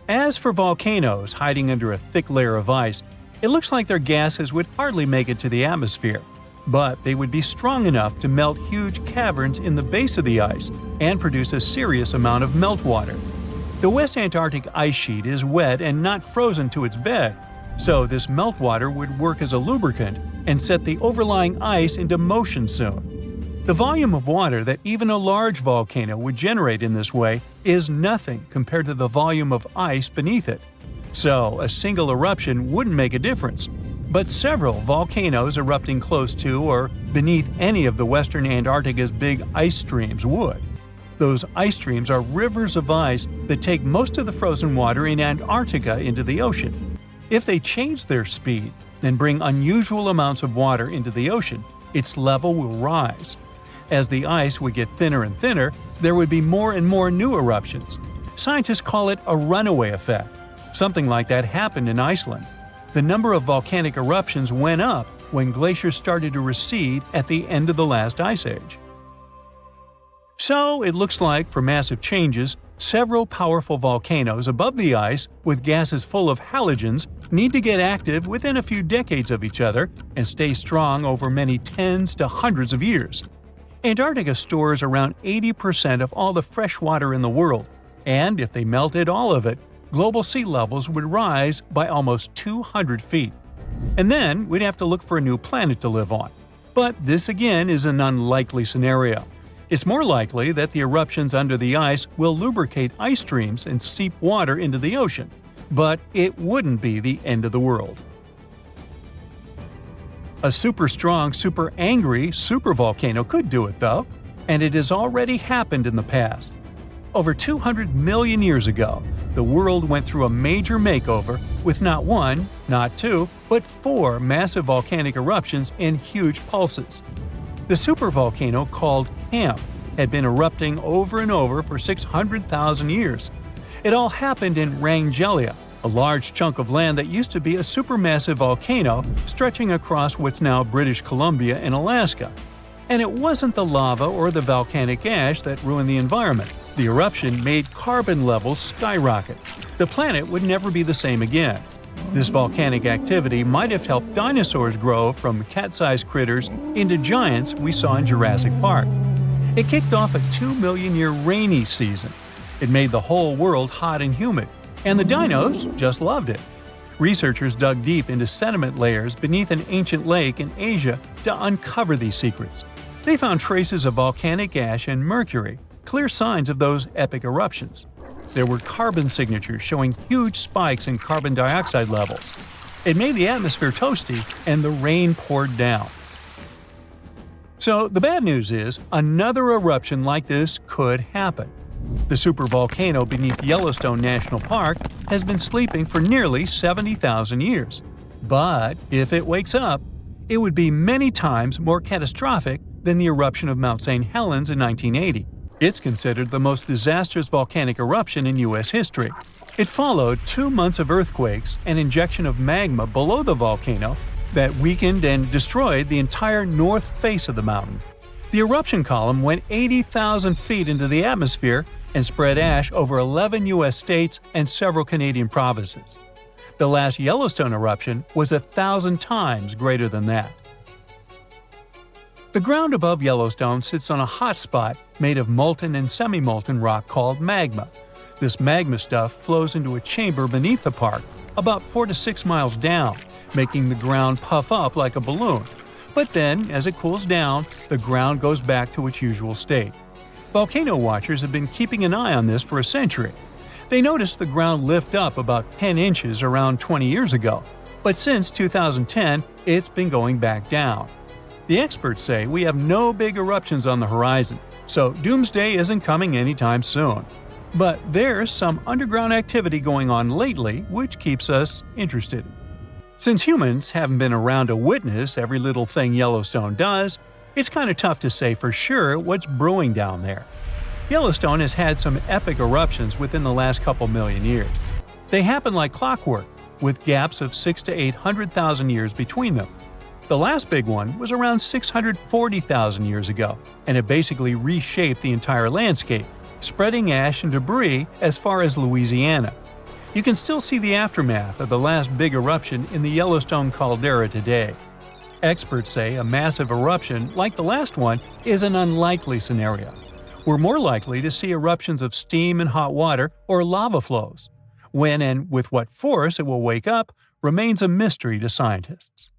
As for volcanoes hiding under a thick layer of ice, it looks like their gases would hardly make it to the atmosphere, but they would be strong enough to melt huge caverns in the base of the ice and produce a serious amount of meltwater. The West Antarctic ice sheet is wet and not frozen to its bed, so this meltwater would work as a lubricant and set the overlying ice into motion soon. The volume of water that even a large volcano would generate in this way is nothing compared to the volume of ice beneath it. So, a single eruption wouldn't make a difference. But several volcanoes erupting close to or beneath any of the western Antarctica's big ice streams would. Those ice streams are rivers of ice that take most of the frozen water in Antarctica into the ocean. If they change their speed and bring unusual amounts of water into the ocean, its level will rise. As the ice would get thinner and thinner, there would be more and more new eruptions. Scientists call it a runaway effect. Something like that happened in Iceland. The number of volcanic eruptions went up when glaciers started to recede at the end of the last ice age. So, it looks like, for massive changes, several powerful volcanoes above the ice with gases full of halogens need to get active within a few decades of each other and stay strong over many tens to hundreds of years. Antarctica stores around 80% of all the fresh water in the world, and if they melted all of it, global sea levels would rise by almost 200 feet. And then we'd have to look for a new planet to live on. But this again is an unlikely scenario. It's more likely that the eruptions under the ice will lubricate ice streams and seep water into the ocean, but it wouldn't be the end of the world. A super strong, super angry supervolcano could do it though, and it has already happened in the past. Over 200 million years ago, the world went through a major makeover with not one, not two, but 4 massive volcanic eruptions in huge pulses. The supervolcano called Camp had been erupting over and over for 600,000 years. It all happened in Wrangell, a large chunk of land that used to be a supermassive volcano stretching across what's now British Columbia and Alaska. And it wasn't the lava or the volcanic ash that ruined the environment. The eruption made carbon levels skyrocket. The planet would never be the same again. This volcanic activity might have helped dinosaurs grow from cat-sized critters into giants we saw in Jurassic Park. It kicked off a 2-million-year rainy season. It made the whole world hot and humid, and the dinos just loved it. Researchers dug deep into sediment layers beneath an ancient lake in Asia to uncover these secrets. They found traces of volcanic ash and mercury, clear signs of those epic eruptions. There were carbon signatures showing huge spikes in carbon dioxide levels. It made the atmosphere toasty, and the rain poured down. So the bad news is, another eruption like this could happen. The supervolcano beneath Yellowstone National Park has been sleeping for nearly 70,000 years. But if it wakes up, it would be many times more catastrophic than the eruption of Mount St. Helens in 1980. It's considered the most disastrous volcanic eruption in U.S. history. It followed 2 months of earthquakes and injection of magma below the volcano that weakened and destroyed the entire north face of the mountain. The eruption column went 80,000 feet into the atmosphere and spread ash over 11 U.S. states and several Canadian provinces. The last Yellowstone eruption was 1,000 times greater than that. The ground above Yellowstone sits on a hot spot made of molten and semi-molten rock called magma. This magma stuff flows into a chamber beneath the park, about 4 to 6 miles down, making the ground puff up like a balloon. But then, as it cools down, the ground goes back to its usual state. Volcano watchers have been keeping an eye on this for a century. They noticed the ground lift up about 10 inches around 20 years ago, but since 2010, it's been going back down. The experts say we have no big eruptions on the horizon, so doomsday isn't coming anytime soon. But there's some underground activity going on lately which keeps us interested. Since humans haven't been around to witness every little thing Yellowstone does, it's kind of tough to say for sure what's brewing down there. Yellowstone has had some epic eruptions within the last couple million years. They happen like clockwork, with gaps of 600,000 to 800,000 years between them. The last big one was around 640,000 years ago, and it basically reshaped the entire landscape, spreading ash and debris as far as Louisiana. You can still see the aftermath of the last big eruption in the Yellowstone caldera today. Experts say a massive eruption like the last one is an unlikely scenario. We're more likely to see eruptions of steam and hot water or lava flows. When and with what force it will wake up remains a mystery to scientists.